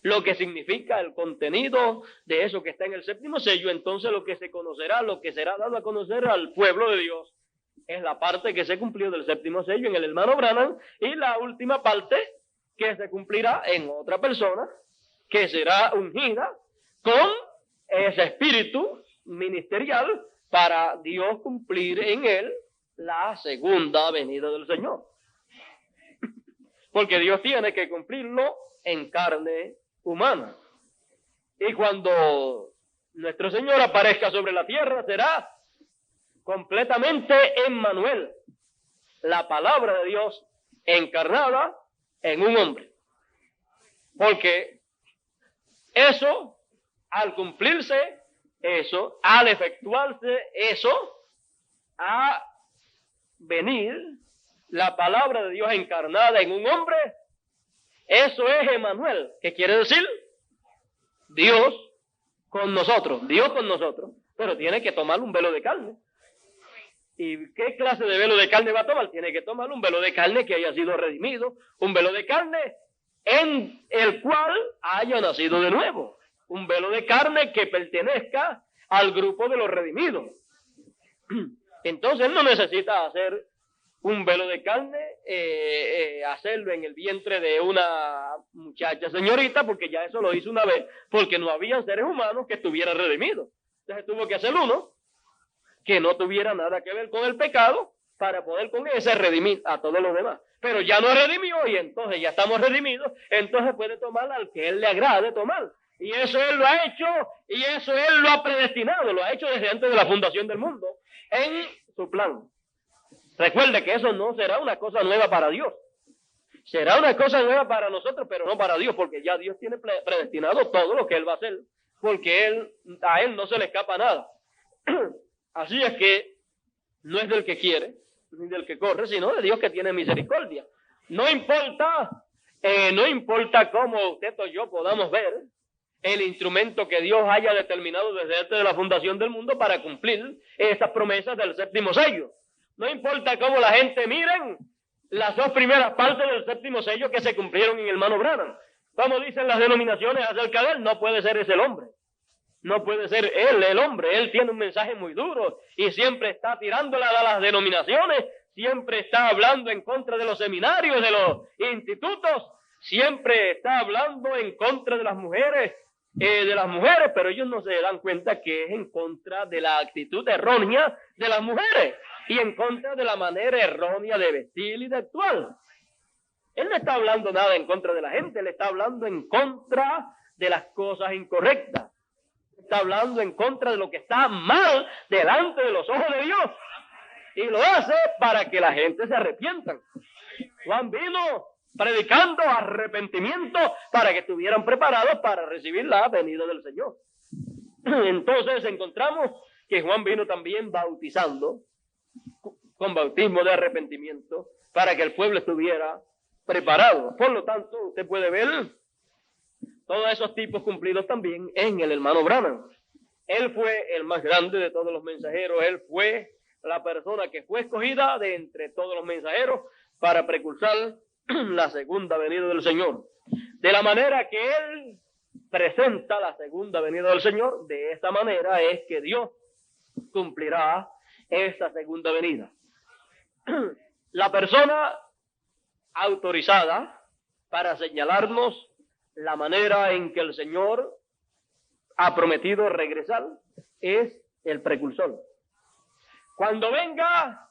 lo que significa el contenido de eso que está en el séptimo sello, entonces lo que se conocerá, lo que será dado a conocer al pueblo de Dios, es la parte que se cumplió del séptimo sello en el hermano Branham, y la última parte que se cumplirá en otra persona, que será ungida con ese espíritu ministerial para Dios cumplir en él la segunda venida del Señor. Porque Dios tiene que cumplirlo en carne humana. Y cuando nuestro Señor aparezca sobre la tierra, será completamente Emmanuel, la palabra de Dios encarnada en un hombre. Porque eso, al cumplirse eso, al efectuarse eso, a venir la palabra de Dios encarnada en un hombre, eso es Emmanuel, que quiere decir Dios con nosotros, pero tiene que tomar un velo de carne. ¿Y qué clase de velo de carne va a tomar? Tiene que tomar un velo de carne que haya sido redimido, un velo de carne en el cual haya nacido de nuevo, un velo de carne que pertenezca al grupo de los redimidos. Entonces él no necesita hacer un velo de carne, hacerlo en el vientre de una muchacha señorita, porque ya eso lo hizo una vez, porque no habían seres humanos que estuvieran redimidos. Entonces tuvo que hacer uno que no tuviera nada que ver con el pecado, para poder con ese redimir a todos los demás. Pero ya no redimió, y entonces ya estamos redimidos, entonces puede tomar al que él le agrade tomar. Y eso él lo ha hecho, y eso él lo ha predestinado, lo ha hecho desde antes de la fundación del mundo, en su plan. Recuerde que eso no será una cosa nueva para Dios. Será una cosa nueva para nosotros, pero no para Dios, porque ya Dios tiene predestinado todo lo que él va a hacer, porque a él no se le escapa nada. Así es que no es del que quiere, ni del que corre, sino de Dios que tiene misericordia. No importa cómo usted o yo podamos ver el instrumento que Dios haya determinado desde antes de la fundación del mundo para cumplir esas promesas del séptimo sello. No importa cómo la gente miren las dos primeras partes del séptimo sello que se cumplieron en el hermano Branham. Como dicen las denominaciones acerca de él, no puede ser ese el hombre. No puede ser él el hombre. Él tiene un mensaje muy duro y siempre está tirándola a las denominaciones, siempre está hablando en contra de los seminarios, de los institutos, siempre está hablando en contra de las mujeres, pero ellos no se dan cuenta que es en contra de la actitud errónea de las mujeres y en contra de la manera errónea de vestir y de actuar. Él no está hablando nada en contra de la gente, él está hablando en contra de las cosas incorrectas. Está hablando en contra de lo que está mal delante de los ojos de Dios. Y lo hace para que la gente se arrepientan. Juan vino predicando arrepentimiento para que estuvieran preparados para recibir la venida del Señor. Entonces encontramos que Juan vino también bautizando con bautismo de arrepentimiento para que el pueblo estuviera preparado. Por lo tanto, usted puede ver todos esos tipos cumplidos también en el hermano Branham. Él fue el más grande de todos los mensajeros, él fue la persona que fue escogida de entre todos los mensajeros para precursar la segunda venida del Señor. De la manera que Él presenta la segunda venida del Señor, de esta manera es que Dios cumplirá esa segunda venida. La persona autorizada para señalarnos la manera en que el Señor ha prometido regresar es el precursor. Cuando venga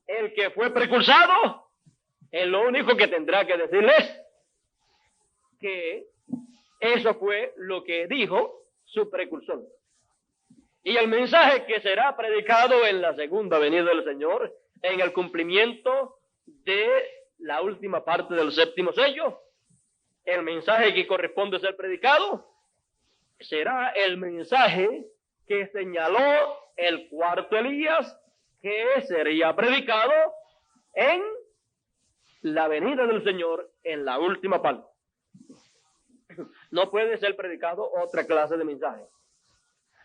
el que fue precursado, es lo único que tendrá que decirles que eso fue lo que dijo su precursor. Y el mensaje que será predicado en la segunda venida del Señor, en el cumplimiento de la última parte del séptimo sello, el mensaje que corresponde ser predicado, será el mensaje que señaló el cuarto Elías, que sería predicado en la venida del Señor en la última parte. No puede ser predicado otra clase de mensaje.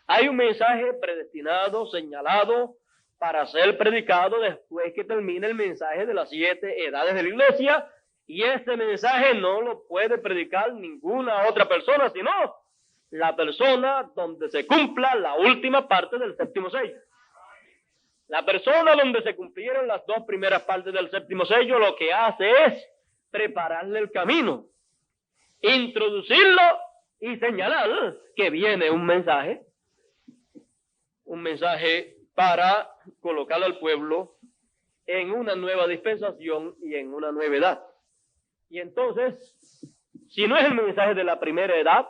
Hay un mensaje predestinado, señalado, para ser predicado después que termine el mensaje de las 7 edades de la iglesia, y este mensaje no lo puede predicar ninguna otra persona, sino la persona donde se cumpla la última parte del séptimo sello. La persona donde se cumplieron las 2 primeras partes del séptimo sello lo que hace es prepararle el camino, introducirlo y señalar que viene un mensaje para colocar al pueblo en una nueva dispensación y en una nueva edad. Y entonces, si no es el mensaje de la primera edad,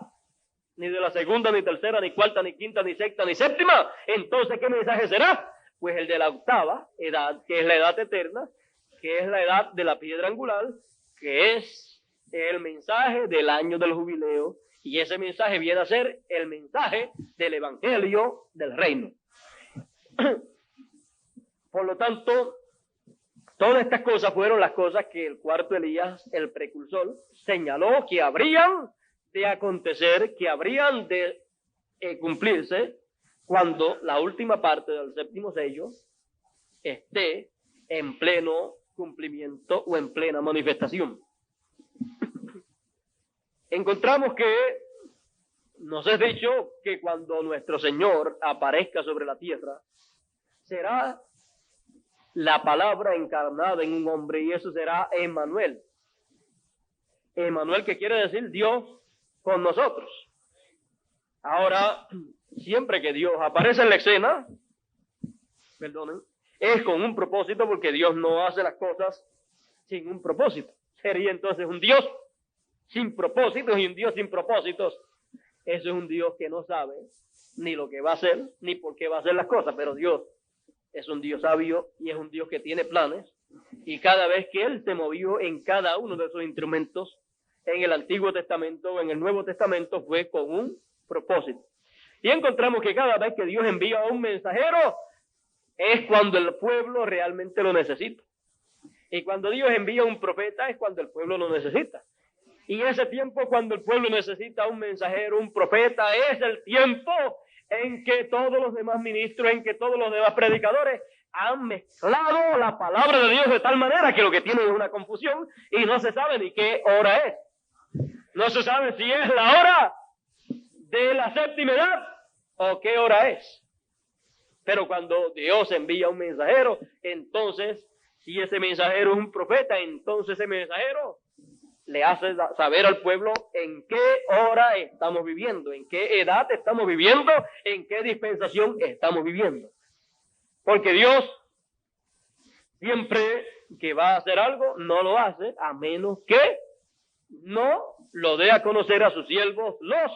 ni de la segunda, ni tercera, ni cuarta, ni quinta, ni sexta, ni séptima, entonces ¿qué mensaje será? Pues el de la octava edad, que es la edad eterna, que es la edad de la piedra angular, que es el mensaje del año del jubileo, y ese mensaje viene a ser el mensaje del evangelio del reino. Por lo tanto, todas estas cosas fueron las cosas que el cuarto Elías, el precursor, señaló que habrían de acontecer, que habrían de cumplirse cuando la última parte del séptimo sello esté en pleno cumplimiento o en plena manifestación. Encontramos que nos es dicho que cuando nuestro Señor aparezca sobre la tierra, será la palabra encarnada en un hombre, y eso será Emmanuel. Emmanuel, que quiere decir Dios con nosotros. Ahora, siempre que Dios aparece en la escena, es con un propósito, porque Dios no hace las cosas sin un propósito. Sería entonces un Dios sin propósitos, y un Dios sin propósitos, eso es un Dios que no sabe ni lo que va a hacer, ni por qué va a hacer las cosas, pero Dios es un Dios sabio y es un Dios que tiene planes, y cada vez que Él se movió en cada uno de esos instrumentos, en el Antiguo Testamento o en el Nuevo Testamento, fue con un propósito. Y encontramos que cada vez que Dios envía a un mensajero, es cuando el pueblo realmente lo necesita. Y cuando Dios envía a un profeta, es cuando el pueblo lo necesita. Y ese tiempo, cuando el pueblo necesita un mensajero, un profeta, es el tiempo en que todos los demás ministros, en que todos los demás predicadores han mezclado la palabra de Dios de tal manera que lo que tienen es una confusión y no se sabe ni qué hora es. No se sabe si es la hora de la séptima edad o qué hora es. Pero cuando Dios envía un mensajero, entonces, si ese mensajero es un profeta, entonces ese mensajero le hace saber al pueblo en qué hora estamos viviendo, en qué edad estamos viviendo, en qué dispensación estamos viviendo. Porque Dios siempre que va a hacer algo, no lo hace a menos que no lo dé a conocer a sus siervos, los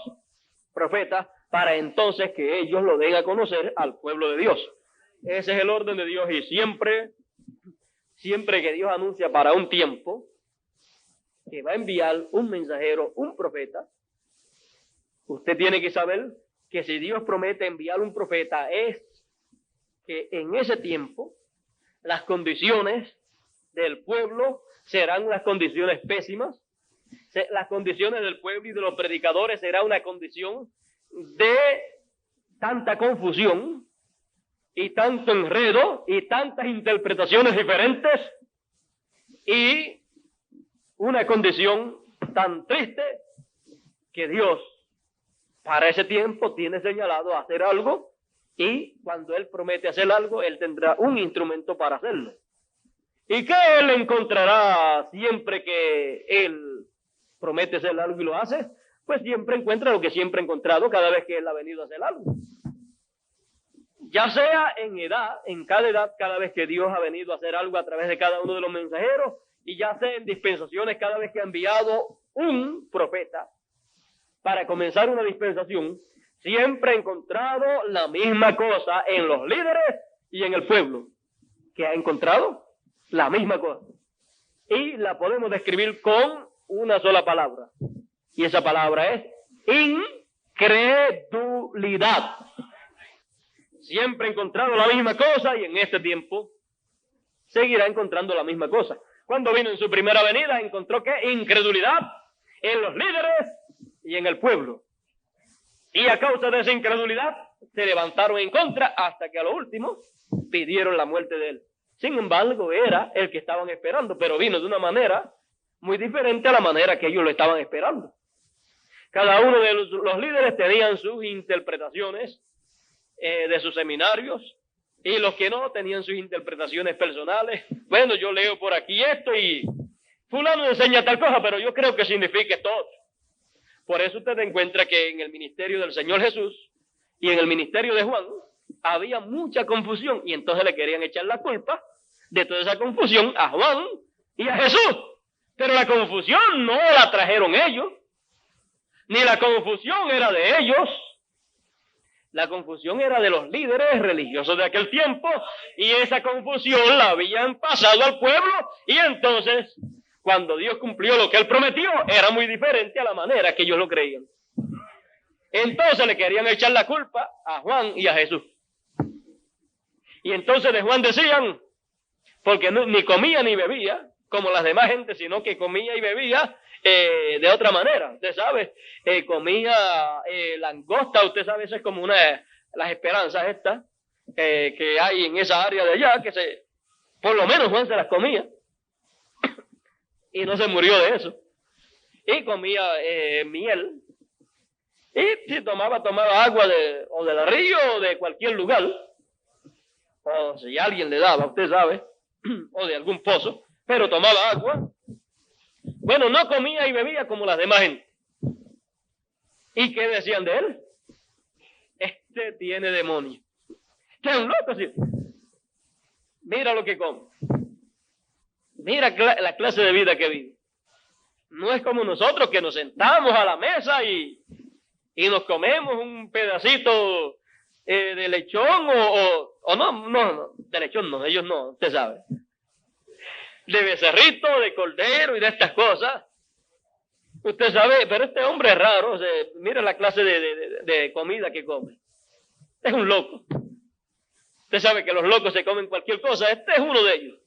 profetas, para entonces que ellos lo den a conocer al pueblo de Dios. Ese es el orden de Dios, y siempre que Dios anuncia para un tiempo que va a enviar un mensajero, un profeta, usted tiene que saber que si Dios promete enviar un profeta, es que en ese tiempo las condiciones del pueblo serán unas condiciones pésimas. Las condiciones del pueblo y de los predicadores será una condición de tanta confusión y tanto enredo y tantas interpretaciones diferentes y una condición tan triste que Dios para ese tiempo tiene señalado hacer algo, y cuando Él promete hacer algo, Él tendrá un instrumento para hacerlo. ¿Y qué Él encontrará siempre que Él promete hacer algo y lo hace? Pues siempre encuentra lo que siempre ha encontrado cada vez que Él ha venido a hacer algo. Ya sea en edad, en cada edad, cada vez que Dios ha venido a hacer algo a través de cada uno de los mensajeros, y ya sea en dispensaciones cada vez que ha enviado un profeta para comenzar una dispensación, siempre ha encontrado la misma cosa en los líderes y en el pueblo, que ha encontrado la misma cosa. Y la podemos describir con una sola palabra, y esa palabra es incredulidad. Siempre ha encontrado la misma cosa y en este tiempo seguirá encontrando la misma cosa. Cuando vino en su primera venida, encontró que incredulidad en los líderes y en el pueblo. Y a causa de esa incredulidad, se levantaron en contra hasta que a lo último pidieron la muerte de él. Sin embargo, era el que estaban esperando, pero vino de una manera muy diferente a la manera que ellos lo estaban esperando. Cada uno de los líderes tenían sus interpretaciones de sus seminarios, y los que no tenían sus interpretaciones personales. Bueno, yo leo por aquí esto y fulano enseña tal cosa, pero yo creo que significa esto otro. Por eso usted encuentra que en el ministerio del Señor Jesús y en el ministerio de Juan había mucha confusión, y entonces le querían echar la culpa de toda esa confusión a Juan y a Jesús. Pero la confusión no la trajeron ellos, ni la confusión era de ellos. La confusión era de los líderes religiosos de aquel tiempo, y esa confusión la habían pasado al pueblo, y entonces, cuando Dios cumplió lo que Él prometió, era muy diferente a la manera que ellos lo creían. Entonces le querían echar la culpa a Juan y a Jesús. Y entonces de Juan decían, porque ni comía ni bebía como las demás gente, sino que comía y bebía de otra manera. Usted sabe, comía langosta. Usted sabe, eso es como las esperanzas estas que hay en esa área de allá, que por lo menos Juan se las comía y no se murió de eso. Y comía miel, y si tomaba agua o del río o de cualquier lugar, o si alguien le daba, usted sabe, o de algún pozo, pero tomaba agua. Bueno, no comía y bebía como las demás gente. ¿Y qué decían de él? Este tiene demonio. ¿Qué es un loco? ¿Sí? Mira lo que come. Mira la clase de vida que vive. No es como nosotros, que nos sentamos a la mesa y nos comemos un pedacito de lechón o no, de lechón no, ellos no, usted sabe. De becerrito, de cordero y de estas cosas. Usted sabe, pero este hombre es raro. O sea, mira la clase de comida que come. Es un loco. Usted sabe que los locos se comen cualquier cosa. Este es uno de ellos.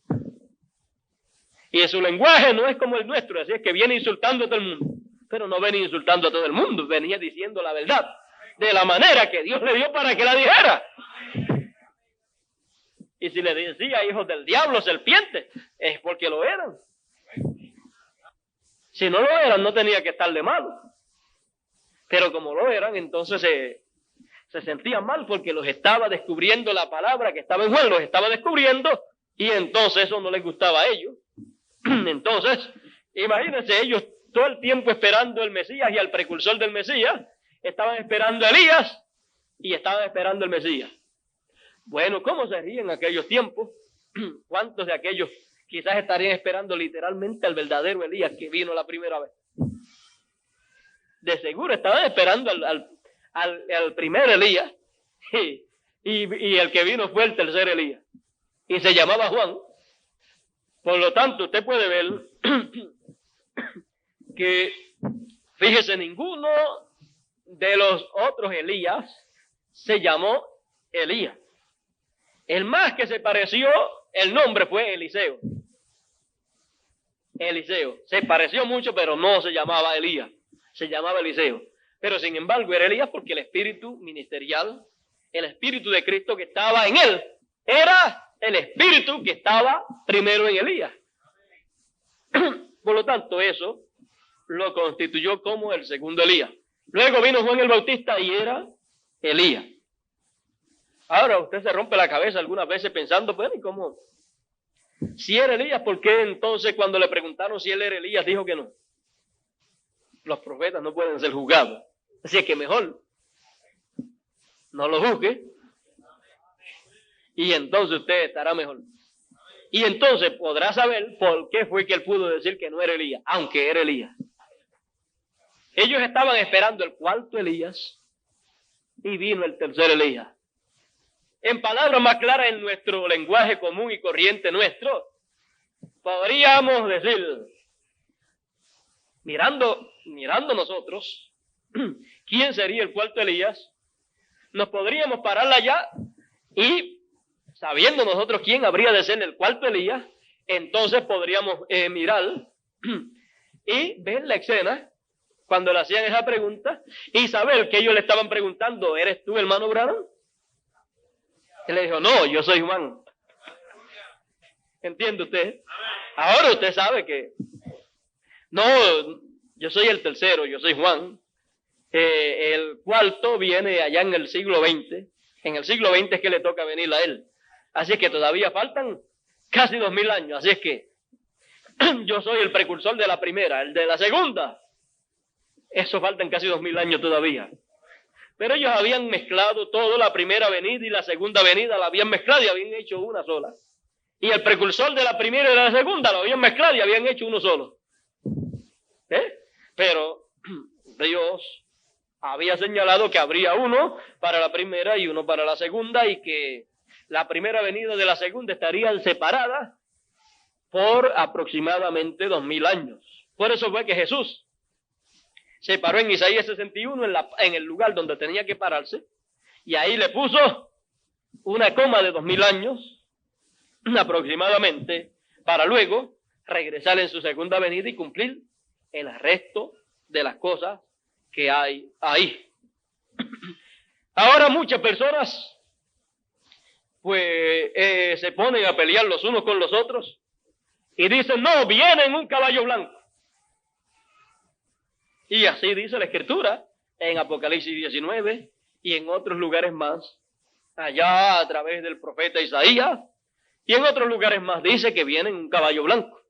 Y su lenguaje no es como el nuestro, así es que viene insultando a todo el mundo. Pero no venía insultando a todo el mundo, venía diciendo la verdad, de la manera que Dios le dio para que la dijera. Y si le decía hijos del diablo, serpientes, es porque lo eran. Si no lo eran, no tenía que estar de malo. Pero como lo eran, entonces se sentían mal, porque los estaba descubriendo la palabra que estaba en Juan, los estaba descubriendo, y entonces eso no les gustaba a ellos. Entonces, imagínense, ellos todo el tiempo esperando el Mesías y al precursor del Mesías, estaban esperando a Elías y estaban esperando el Mesías. Bueno, ¿cómo sería en aquellos tiempos? ¿Cuántos de aquellos quizás estarían esperando literalmente al verdadero Elías que vino la primera vez? De seguro estaban esperando al primer Elías, y el que vino fue el tercer Elías, y se llamaba Juan. Por lo tanto, usted puede ver que, fíjese, ninguno de los otros Elías se llamó Elías. El más que se pareció, el nombre fue Eliseo. Eliseo. Se pareció mucho, pero no se llamaba Elías. Se llamaba Eliseo. Pero sin embargo era Elías, porque el espíritu ministerial el Espíritu de Cristo que estaba en él era el Espíritu que estaba primero en Elías. Por lo tanto, eso lo constituyó como el segundo Elías. Luego vino Juan el Bautista y era Elías. Ahora usted se rompe la cabeza algunas veces pensando, bueno, ¿y cómo? Si era Elías, ¿por qué entonces cuando le preguntaron si él era Elías dijo que no? Los profetas no pueden ser juzgados. Así es que mejor no lo juzgue y entonces usted estará mejor. Y entonces podrá saber por qué fue que él pudo decir que no era Elías, aunque era Elías. Ellos estaban esperando el cuarto Elías y vino el tercer Elías. En palabras más claras, en nuestro lenguaje común y corriente nuestro, podríamos decir, mirando nosotros, ¿quién sería el cuarto Elías? Nos podríamos parar allá y, sabiendo nosotros quién habría de ser el cuarto Elías, entonces podríamos mirar y ver la escena cuando le hacían esa pregunta y saber que ellos le estaban preguntando, ¿eres tú, hermano Branham? Él le dijo, no, yo soy Juan. ¿Entiende usted? Ahora usted sabe que no, yo soy el tercero, yo soy Juan. El cuarto viene allá en el siglo XX. En el siglo XX es que le toca venir a él. Así es que todavía faltan casi 2000 años. Así es que yo soy el precursor de la primera. El de la segunda, eso faltan casi 2000 años todavía. Pero ellos habían mezclado todo, la primera venida y la segunda venida la habían mezclado y habían hecho una sola. Y el precursor de la primera y de la segunda lo habían mezclado y habían hecho uno solo. Pero Dios había señalado que habría uno para la primera y uno para la segunda y que la primera venida de la segunda estarían separadas por aproximadamente 2000 años. Por eso fue que Jesús se paró en Isaías 61 en el lugar donde tenía que pararse y ahí le puso una coma de 2000 años aproximadamente para luego regresar en su segunda venida y cumplir el resto de las cosas que hay ahí. Ahora muchas personas pues se ponen a pelear los unos con los otros y dicen, no, viene en un caballo blanco. Y así dice la Escritura en Apocalipsis 19 y en otros lugares más, allá a través del profeta Isaías, y en otros lugares más dice que viene en un caballo blanco.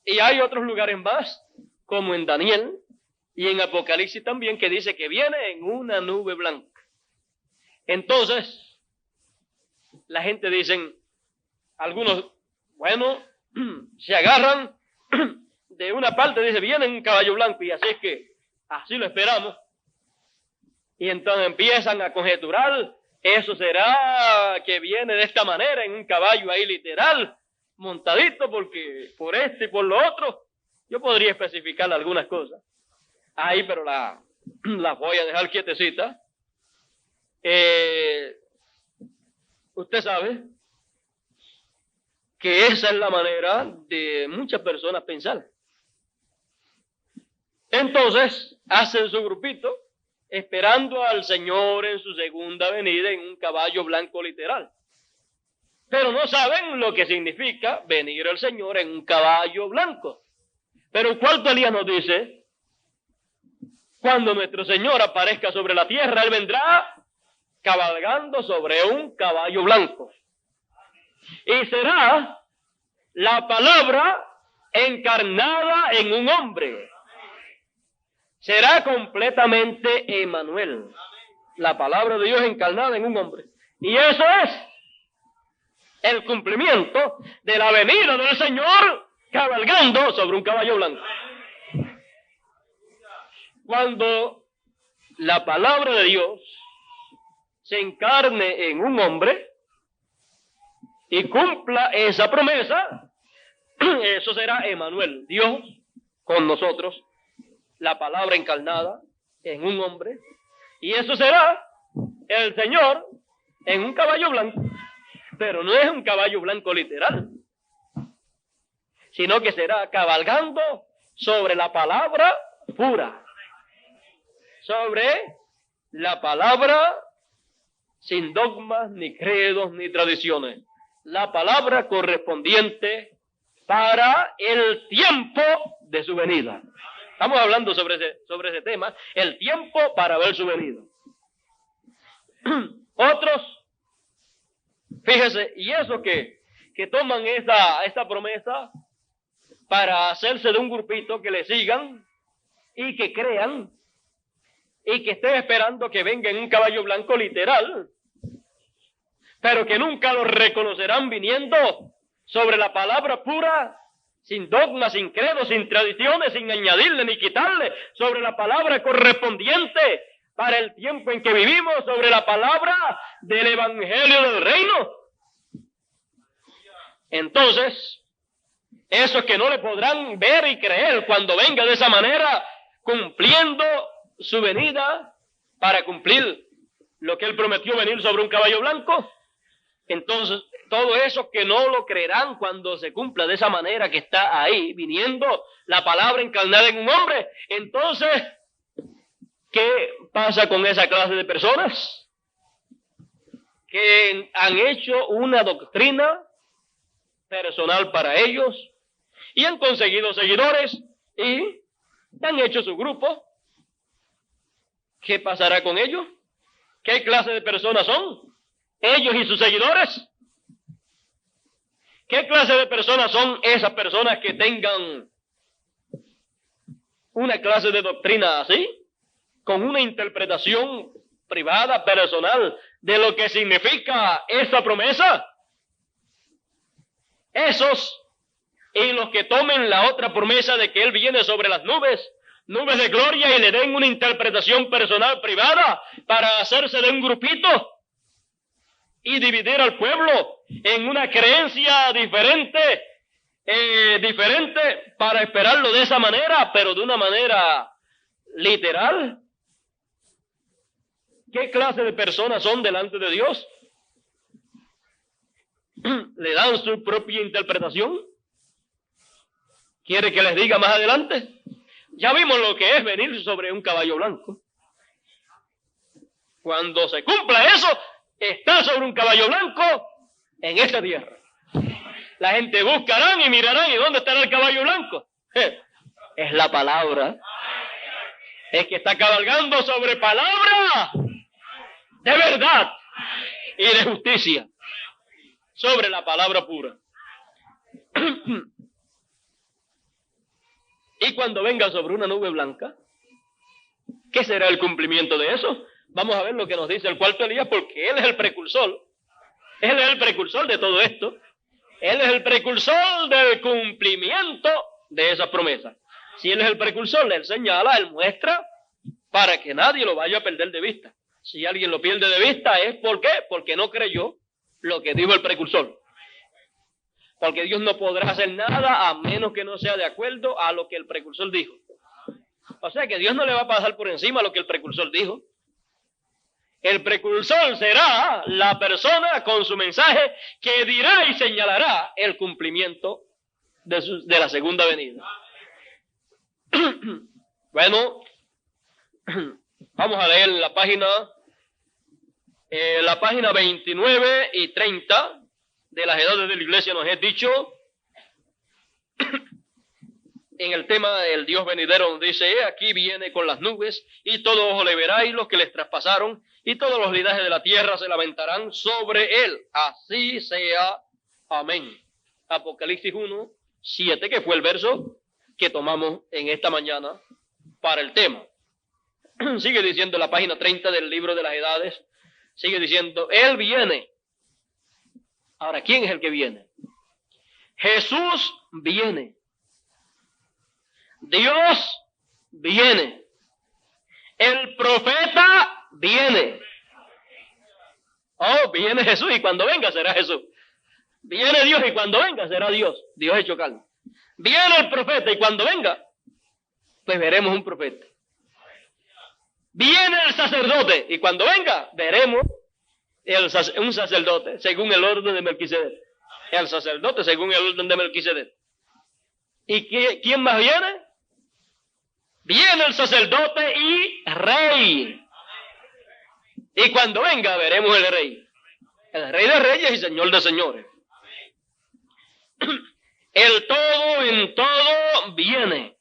Y hay otros lugares más, como en Daniel y en Apocalipsis también, que dice que viene en una nube blanca. Entonces, la gente dicen, algunos, bueno, se agarran de una parte, dice, viene en un caballo blanco, y así es que, así lo esperamos. Y entonces empiezan a conjeturar, eso será que viene de esta manera, en un caballo ahí literal, montadito, porque por este y por lo otro, yo podría especificar algunas cosas. Ahí, pero las voy a dejar quietecita. Usted sabe que esa es la manera de muchas personas pensar. Entonces, hacen su grupito, esperando al Señor en su segunda venida en un caballo blanco literal. Pero no saben lo que significa venir el Señor en un caballo blanco. Pero el cuarto Elías nos dice, cuando nuestro Señor aparezca sobre la tierra, Él vendrá cabalgando sobre un caballo blanco. Y será la palabra encarnada en un hombre. Será completamente Emmanuel. La palabra de Dios encarnada en un hombre. Y eso es el cumplimiento de la venida del Señor cabalgando sobre un caballo blanco. Cuando la palabra de Dios se encarne en un hombre y cumpla esa promesa, eso será Emmanuel, Dios con nosotros, la palabra encarnada en un hombre, y eso será el Señor en un caballo blanco, pero no es un caballo blanco literal, sino que será cabalgando sobre la palabra pura, sobre la palabra sin dogmas, ni credos, ni tradiciones. La palabra correspondiente para el tiempo de su venida. Estamos hablando sobre ese tema, el tiempo para ver su venida. Otros, fíjese, y eso que toman esta promesa para hacerse de un grupito que le sigan y que crean y que estén esperando que venga en un caballo blanco literal, pero que nunca lo reconocerán viniendo sobre la palabra pura, sin dogmas, sin credos, sin tradiciones, sin añadirle ni quitarle, sobre la palabra correspondiente para el tiempo en que vivimos, sobre la palabra del Evangelio del Reino. Entonces, esos que no le podrán ver y creer cuando venga de esa manera, cumpliendo su venida para cumplir lo que él prometió, venir sobre un caballo blanco, entonces todo eso que no lo creerán cuando se cumpla de esa manera que está ahí, viniendo la palabra encarnada en un hombre, entonces, ¿qué pasa con esa clase de personas? Que han hecho una doctrina personal para ellos y han conseguido seguidores y han hecho su grupo. ¿Qué pasará con ellos? ¿Qué clase de personas son ellos y sus seguidores? ¿Qué clase de personas son esas personas que tengan una clase de doctrina así, con una interpretación privada, personal, de lo que significa esa promesa? Esos y los que tomen la otra promesa de que Él viene sobre las nubes de gloria, y le den una interpretación personal privada para hacerse de un grupito y dividir al pueblo en una creencia diferente para esperarlo de esa manera, pero de una manera literal. ¿Qué clase de personas son delante de Dios? ¿Le dan su propia interpretación? ¿Quiere que les diga más adelante? Ya vimos lo que es venir sobre un caballo blanco. Cuando se cumpla eso, está sobre un caballo blanco en esta tierra. La gente buscarán y mirarán, ¿y dónde estará el caballo blanco? Es la palabra. Es que está cabalgando sobre palabra de verdad y de justicia, sobre la palabra pura. Y cuando venga sobre una nube blanca, ¿qué será el cumplimiento de eso? Vamos a ver lo que nos dice el cuarto Elías, porque él es el precursor. Él es el precursor de todo esto. Él es el precursor del cumplimiento de esa promesa. Si él es el precursor, él señala, él muestra, para que nadie lo vaya a perder de vista. Si alguien lo pierde de vista, ¿es por qué? Porque no creyó lo que dijo el precursor. Porque Dios no podrá hacer nada a menos que no sea de acuerdo a lo que el precursor dijo. O sea que Dios no le va a pasar por encima lo que el precursor dijo. El precursor será la persona con su mensaje que dirá y señalará el cumplimiento de la segunda venida. Bueno, vamos a leer la página 29 y 30 de las edades de la iglesia. Nos es dicho en el tema del Dios venidero, donde dice: aquí viene con las nubes, y todo ojo le verá, y los que les traspasaron, y todos los linajes de la tierra se lamentarán sobre él. Así sea. Amén. Apocalipsis 1, 7, que fue el verso que tomamos en esta mañana para el tema. Sigue diciendo la página 30 del libro de las edades, sigue diciendo: él viene. Ahora, ¿quién es el que viene? Jesús viene. Dios viene. El profeta viene. Oh, viene Jesús, y cuando venga será Jesús. Viene Dios, y cuando venga será Dios. Dios hecho carne. Viene el profeta, y cuando venga, pues veremos un profeta. Viene el sacerdote, y cuando venga, veremos un sacerdote, según el orden de Melquisedec. El sacerdote, según el orden de Melquisedec. ¿Y quién más viene? Viene el sacerdote y rey. Y cuando venga veremos el Rey de reyes y Señor de señores. El todo en todo viene.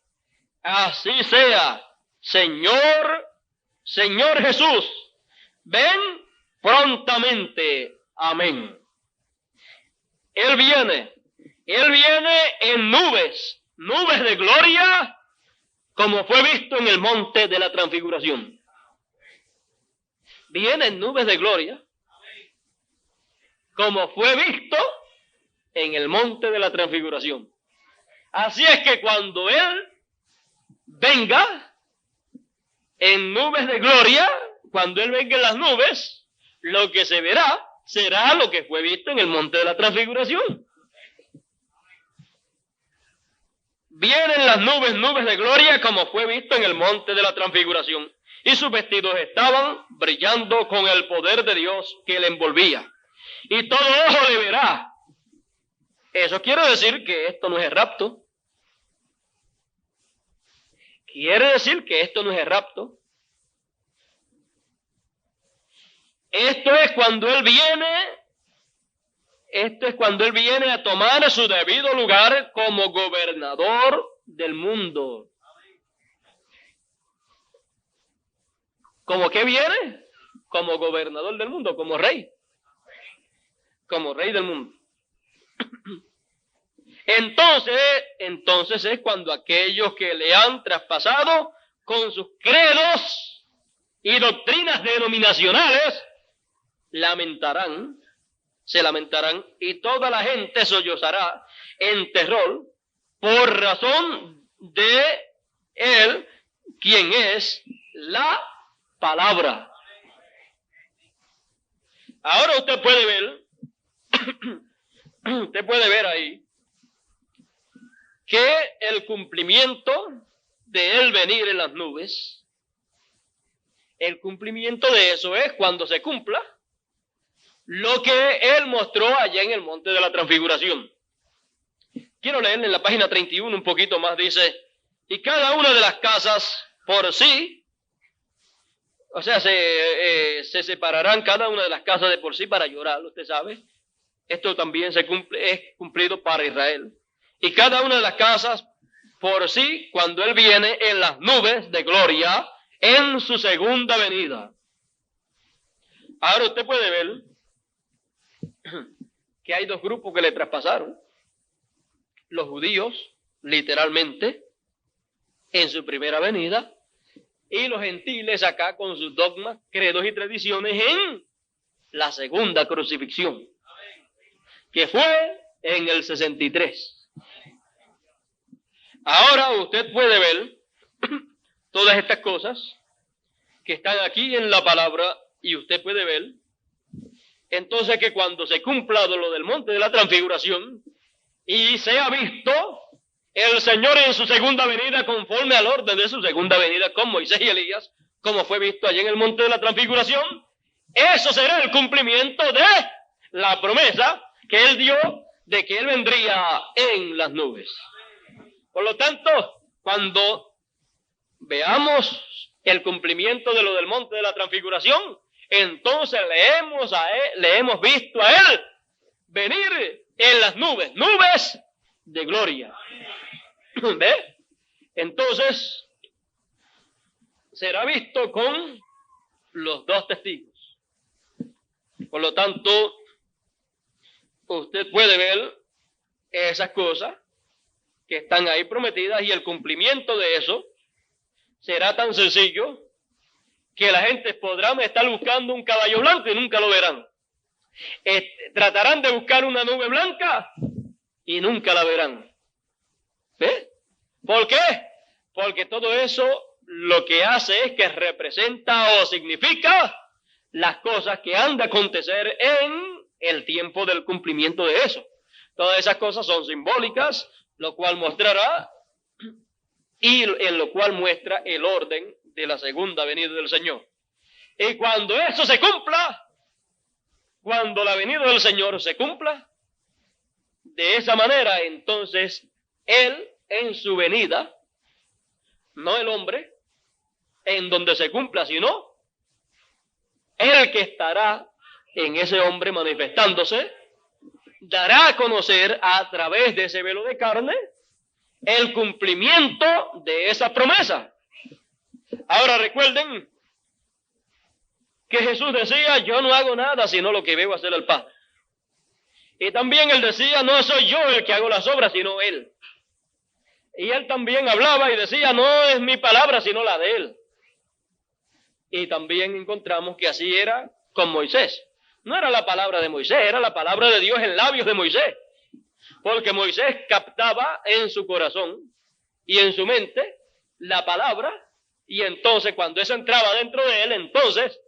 Así sea. Señor, Señor Jesús, ven prontamente. Amén. Él viene en nubes de gloria, como fue visto en el monte de la transfiguración. Viene en nubes de gloria, como fue visto en el monte de la transfiguración. Así es que cuando Él venga en nubes de gloria, cuando Él venga en las nubes, lo que se verá será lo que fue visto en el monte de la transfiguración. Vienen las nubes de gloria, como fue visto en el monte de la transfiguración, y sus vestidos estaban brillando con el poder de Dios que le envolvía, y todo ojo le verá. Eso quiere decir que esto no es el rapto. Quiere decir que esto no es el rapto. Esto es cuando Él viene a tomar su debido lugar como gobernador del mundo. ¿Cómo que viene? Como gobernador del mundo, como rey. Como rey del mundo. Entonces es cuando aquellos que le han traspasado con sus credos y doctrinas denominacionales se lamentarán, y toda la gente sollozará en terror por razón de Él, quien es la palabra. Ahora usted puede ver ahí que el cumplimiento de Él venir en las nubes, el cumplimiento de eso es cuando se cumpla lo que Él mostró allá en el monte de la transfiguración. Quiero leerle en la página 31 un poquito más. Dice: y cada una de las casas por sí, o sea, se separarán cada una de las casas de por sí para llorar, usted sabe. Esto también es cumplido para Israel. Y cada una de las casas por sí, cuando Él viene en las nubes de gloria, en su segunda venida. Ahora usted puede ver que hay dos grupos que le traspasaron. Los judíos, literalmente, en su primera venida, y los gentiles acá con sus dogmas, credos y tradiciones en la segunda crucifixión, que fue en el 63. Ahora usted puede ver todas estas cosas que están aquí en la palabra, y usted puede ver entonces que cuando se cumpla lo del monte de la transfiguración y sea visto el Señor en su segunda venida conforme al orden de su segunda venida con Moisés y Elías, como fue visto allí en el monte de la transfiguración, eso será el cumplimiento de la promesa que Él dio de que Él vendría en las nubes. Por lo tanto, cuando veamos el cumplimiento de lo del monte de la transfiguración, entonces le hemos visto a Él venir en las nubes de gloria. ¿Ve? Entonces, será visto con los dos testigos. Por lo tanto, usted puede ver esas cosas que están ahí prometidas, y el cumplimiento de eso será tan sencillo que la gente podrá estar buscando un caballo blanco y nunca lo verán. Tratarán de buscar una nube blanca y nunca la verán. ¿Ve? ¿Por qué? Porque todo eso lo que hace es que representa o significa las cosas que han de acontecer en el tiempo del cumplimiento de eso. Todas esas cosas son simbólicas, lo cual mostrará y en lo cual muestra el orden de la segunda venida del Señor. Y cuando eso se cumpla, cuando la venida del Señor se cumpla, de esa manera, entonces, Él en su venida, no el hombre, en donde se cumpla, sino el que estará en ese hombre manifestándose, dará a conocer a través de ese velo de carne el cumplimiento de esa promesa. Ahora recuerden que Jesús decía, yo no hago nada sino lo que veo hacer al Padre. Y también él decía, no soy yo el que hago las obras, sino él. Y él también hablaba y decía, no es mi palabra, sino la de él. Y también encontramos que así era con Moisés. No era la palabra de Moisés, era la palabra de Dios en labios de Moisés. Porque Moisés captaba en su corazón y en su mente la palabra, y entonces cuando eso entraba dentro de él, entonces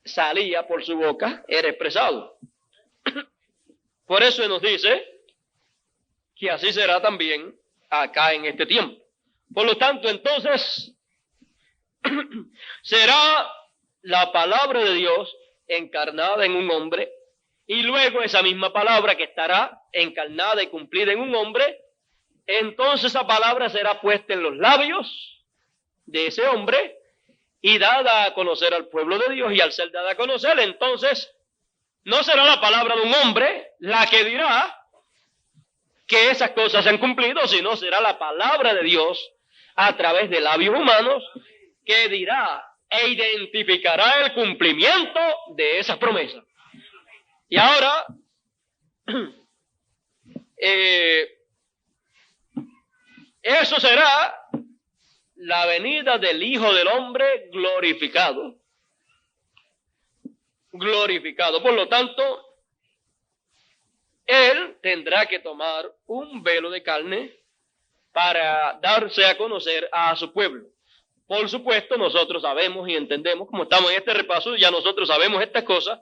salía por su boca, era expresado. Por eso nos dice que así será también acá en este tiempo. Por lo tanto, entonces, será la palabra de Dios encarnada en un hombre, y luego esa misma palabra que estará encarnada y cumplida en un hombre, entonces esa palabra será puesta en los labios de ese hombre y dada a conocer al pueblo de Dios, y al ser dada a conocer, entonces no será la palabra de un hombre la que dirá que esas cosas se han cumplido, sino será la palabra de Dios a través de labios humanos que dirá e identificará el cumplimiento de esas promesas. Y ahora, eso será la venida del Hijo del Hombre glorificado. Glorificado. Por lo tanto, él tendrá que tomar un velo de carne para darse a conocer a su pueblo. Por supuesto, nosotros sabemos y entendemos, como estamos en este repaso, ya nosotros sabemos estas cosas,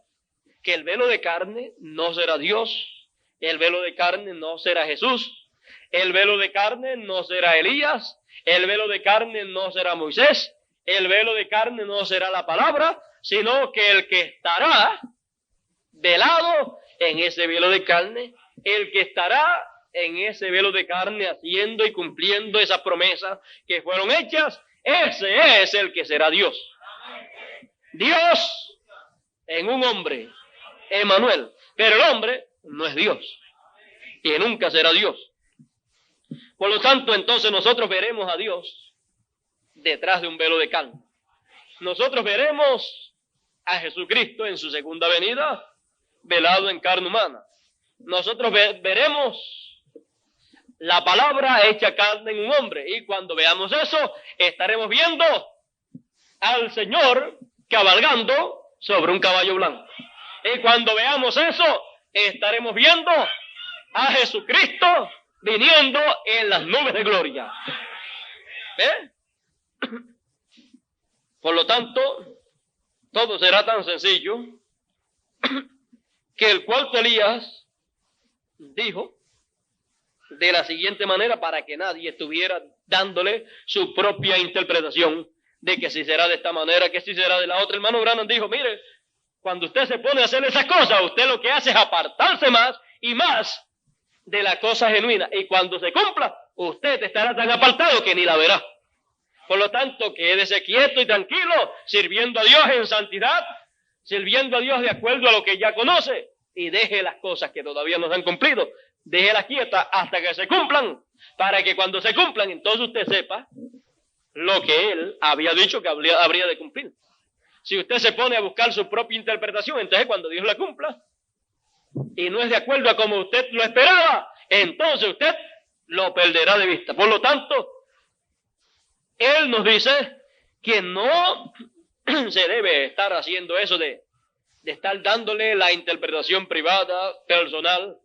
que el velo de carne no será Dios, el velo de carne no será Jesús, el velo de carne no será Elías, el velo de carne no será Moisés, el velo de carne no será la palabra, sino que el que estará velado en ese velo de carne, el que estará en ese velo de carne haciendo y cumpliendo esas promesas que fueron hechas, ese es el que será Dios. Dios en un hombre, Emmanuel, pero el hombre no es Dios y nunca será Dios. Por lo tanto, entonces nosotros veremos a Dios detrás de un velo de carne. Nosotros veremos a Jesucristo en su segunda venida, velado en carne humana. Nosotros veremos la palabra hecha carne en un hombre, y cuando veamos eso, estaremos viendo al Señor cabalgando sobre un caballo blanco. Y cuando veamos eso, estaremos viendo a Jesucristo viniendo en las nubes de gloria. ¿Ve? Por lo tanto, todo será tan sencillo que el cuarto Elías dijo de la siguiente manera, para que nadie estuviera dándole su propia interpretación de que si será de esta manera, que si será de la otra. Hermano Branham dijo, mire, cuando usted se pone a hacer esas cosas, usted lo que hace es apartarse más y más de la cosa genuina, y cuando se cumpla, usted estará tan apartado que ni la verá. Por lo tanto, quédese quieto y tranquilo, sirviendo a Dios en santidad, sirviendo a Dios de acuerdo a lo que ya conoce, y deje las cosas que todavía no se han cumplido, déjelas quietas hasta que se cumplan, para que cuando se cumplan, entonces usted sepa lo que él había dicho que habría de cumplir. Si usted se pone a buscar su propia interpretación, entonces cuando Dios la cumpla, y no es de acuerdo a como usted lo esperaba, entonces usted lo perderá de vista. Por lo tanto, él nos dice que no se debe estar haciendo eso de estar dándole la interpretación privada, personal,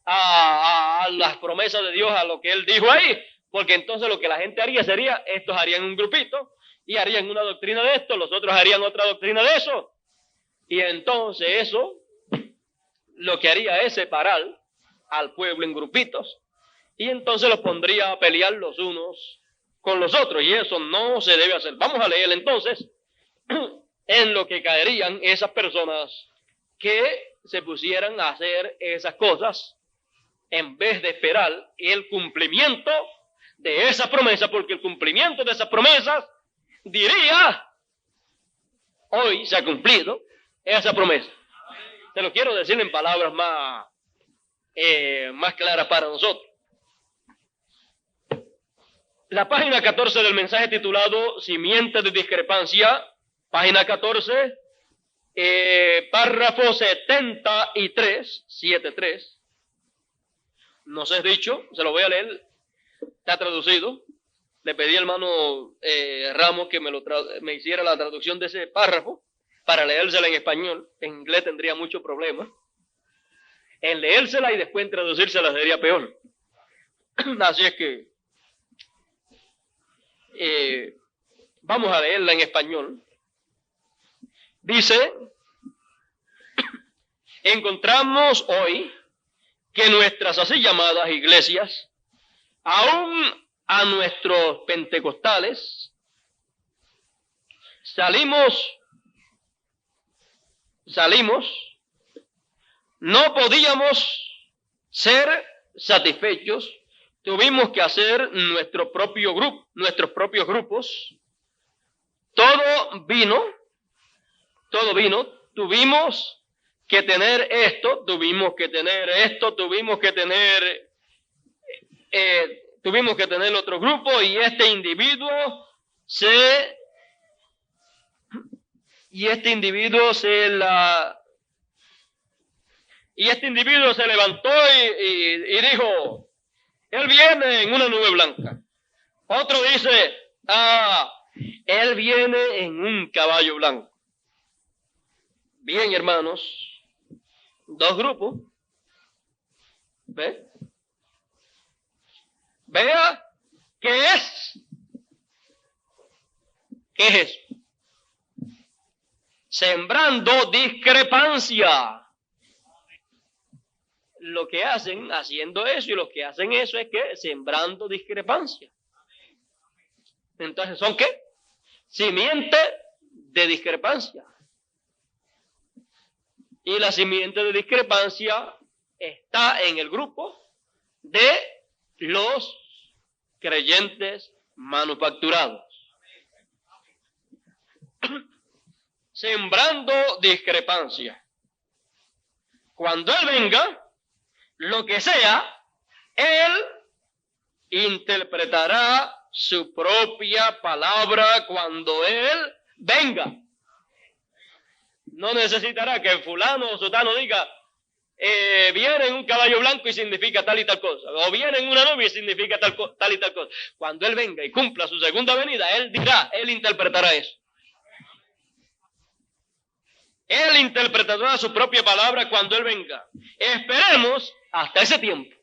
a las promesas de Dios, a lo que él dijo ahí, porque entonces lo que la gente haría sería, estos harían un grupito y harían una doctrina de esto, los otros harían otra doctrina de eso, y entonces eso lo que haría es separar al pueblo en grupitos, y entonces los pondría a pelear los unos con los otros, y eso no se debe hacer. Vamos a leer entonces en lo que caerían esas personas que se pusieran a hacer esas cosas en vez de esperar el cumplimiento de esa promesa, porque el cumplimiento de esas promesas diría hoy se ha cumplido esa promesa. Te lo quiero decir en palabras más claras para nosotros. La página 14 del mensaje titulado Simiente de Discrepancia, página 14, párrafo 73, nos es dicho, se lo voy a leer, está traducido. Le pedí al hermano Ramos que me hiciera la traducción de ese párrafo para leérsela en español. En inglés tendría mucho problema. En leérsela y después en traducírsela sería peor. Así es que vamos a leerla en español. Dice, encontramos hoy que nuestras así llamadas iglesias, aún a nuestros pentecostales, salimos, no podíamos ser satisfechos, tuvimos que hacer nuestros propios grupos, todo vino, tuvimos que tener esto, tuvimos que tener otro grupo, y este individuo se levantó y dijo, él viene en una nube blanca. Otro dice, él viene en un caballo blanco. Bien, hermanos, dos grupos. ¿Ve? Vea, ¿qué es eso? Sembrando discrepancia. Lo que hacen haciendo eso, y lo que hacen eso es que sembrando discrepancia. Entonces, ¿son qué? Simiente de discrepancia. Y la simiente de discrepancia está en el grupo de los creyentes manufacturados. Sembrando discrepancia. Cuando Él venga, lo que sea, Él interpretará su propia palabra cuando Él venga. No necesitará que fulano o sutano diga, viene en un caballo blanco y significa tal y tal cosa, o viene en una nube y significa tal y tal cosa. Cuando Él venga y cumpla su segunda venida, Él dirá, Él interpretará eso. Él interpretará su propia palabra cuando Él venga. Esperemos hasta ese tiempo.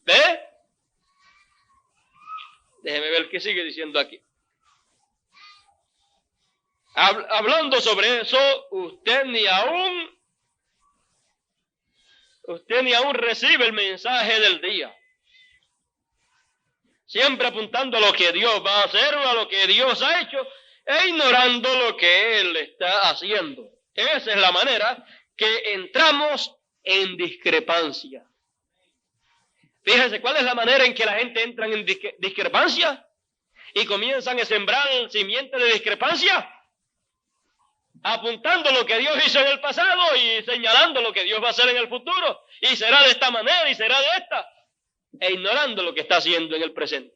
¿Ve? Déjeme ver qué sigue diciendo aquí. Hablando sobre eso, usted ni aún recibe el mensaje del día. Siempre apuntando a lo que Dios va a hacer o a lo que Dios ha hecho, e ignorando lo que Él está haciendo. Esa es la manera que entramos en discrepancia. Fíjense, ¿cuál es la manera en que la gente entra en discrepancia? Y comienzan a sembrar simiente de discrepancia, apuntando lo que Dios hizo en el pasado y señalando lo que Dios va a hacer en el futuro, y será de esta manera y será de esta, e ignorando lo que está haciendo en el presente.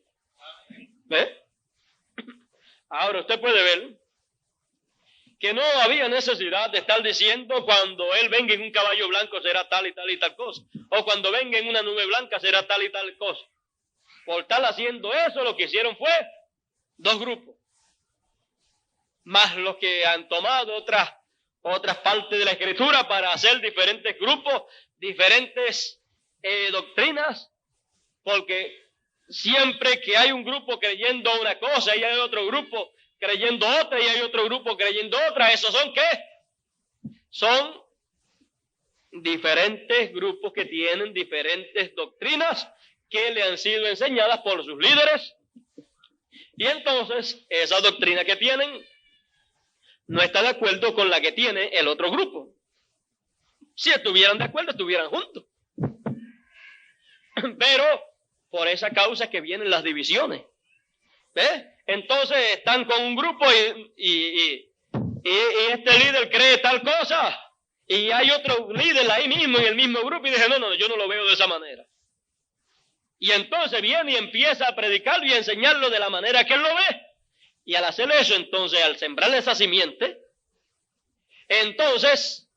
¿Ve? Ahora usted puede ver que no había necesidad de estar diciendo cuando Él venga en un caballo blanco será tal y tal y tal cosa, o cuando venga en una nube blanca será tal y tal cosa. Por estar haciendo eso, lo que hicieron fue dos grupos, más los que han tomado otras partes de la Escritura para hacer diferentes grupos, diferentes doctrinas, porque siempre que hay un grupo creyendo una cosa y hay otro grupo creyendo otra y hay otro grupo creyendo otra, ¿esos son qué? Son diferentes grupos que tienen diferentes doctrinas que le han sido enseñadas por sus líderes, y entonces esa doctrina que tienen no está de acuerdo con la que tiene el otro grupo. Si estuvieran de acuerdo, estuvieran juntos. Pero por esa causa que vienen las divisiones. ¿Ves? Entonces están con un grupo y este líder cree tal cosa y hay otro líder ahí mismo en el mismo grupo y dice, no, yo no lo veo de esa manera. Y entonces viene y empieza a predicarlo y a enseñarlo de la manera que él lo ve. Y al hacer eso, entonces, al sembrarle esa simiente, entonces,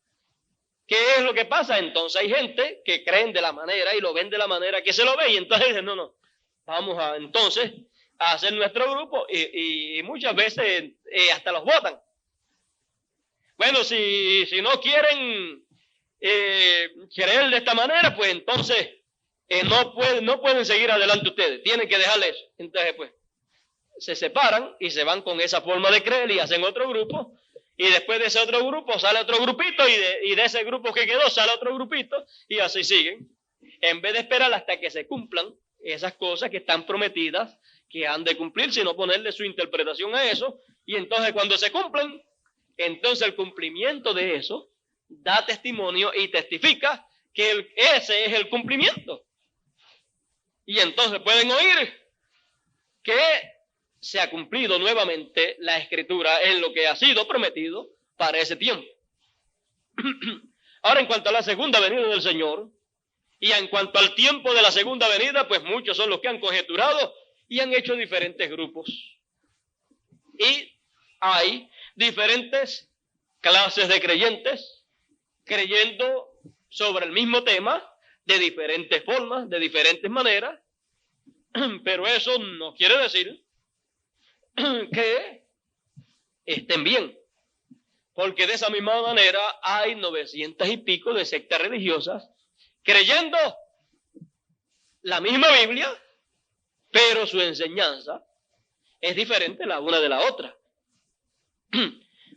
¿qué es lo que pasa? Entonces hay gente que creen de la manera y lo ven de la manera que se lo ve y entonces dicen, no, vamos a entonces a hacer nuestro grupo y muchas veces hasta los votan. Bueno, si no quieren creer de esta manera, pues entonces no pueden seguir adelante ustedes, tienen que dejarles. Entonces, pues, se separan y se van con esa forma de creer y hacen otro grupo. Y después de ese otro grupo sale otro grupito y de ese grupo que quedó sale otro grupito y así siguen. En vez de esperar hasta que se cumplan esas cosas que están prometidas, que han de cumplir, sino ponerle su interpretación a eso. Y entonces cuando se cumplen, entonces el cumplimiento de eso da testimonio y testifica que ese es el cumplimiento. Y entonces pueden oír que se ha cumplido nuevamente la escritura en lo que ha sido prometido para ese tiempo. Ahora, en cuanto a la segunda venida del Señor, y en cuanto al tiempo de la segunda venida, pues muchos son los que han conjeturado y han hecho diferentes grupos. Y hay diferentes clases de creyentes creyendo sobre el mismo tema de diferentes formas, de diferentes maneras, pero eso no quiere decir que estén bien, porque de esa misma manera hay 900 y pico de sectas religiosas creyendo la misma Biblia, pero su enseñanza es diferente la una de la otra.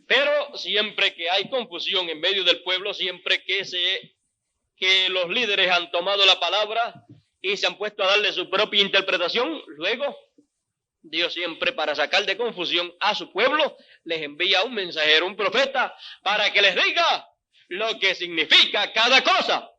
Pero siempre que hay confusión en medio del pueblo, siempre que los líderes han tomado la palabra y se han puesto a darle su propia interpretación, luego Dios siempre, para sacar de confusión a su pueblo, les envía un mensajero, un profeta, para que les diga lo que significa cada cosa.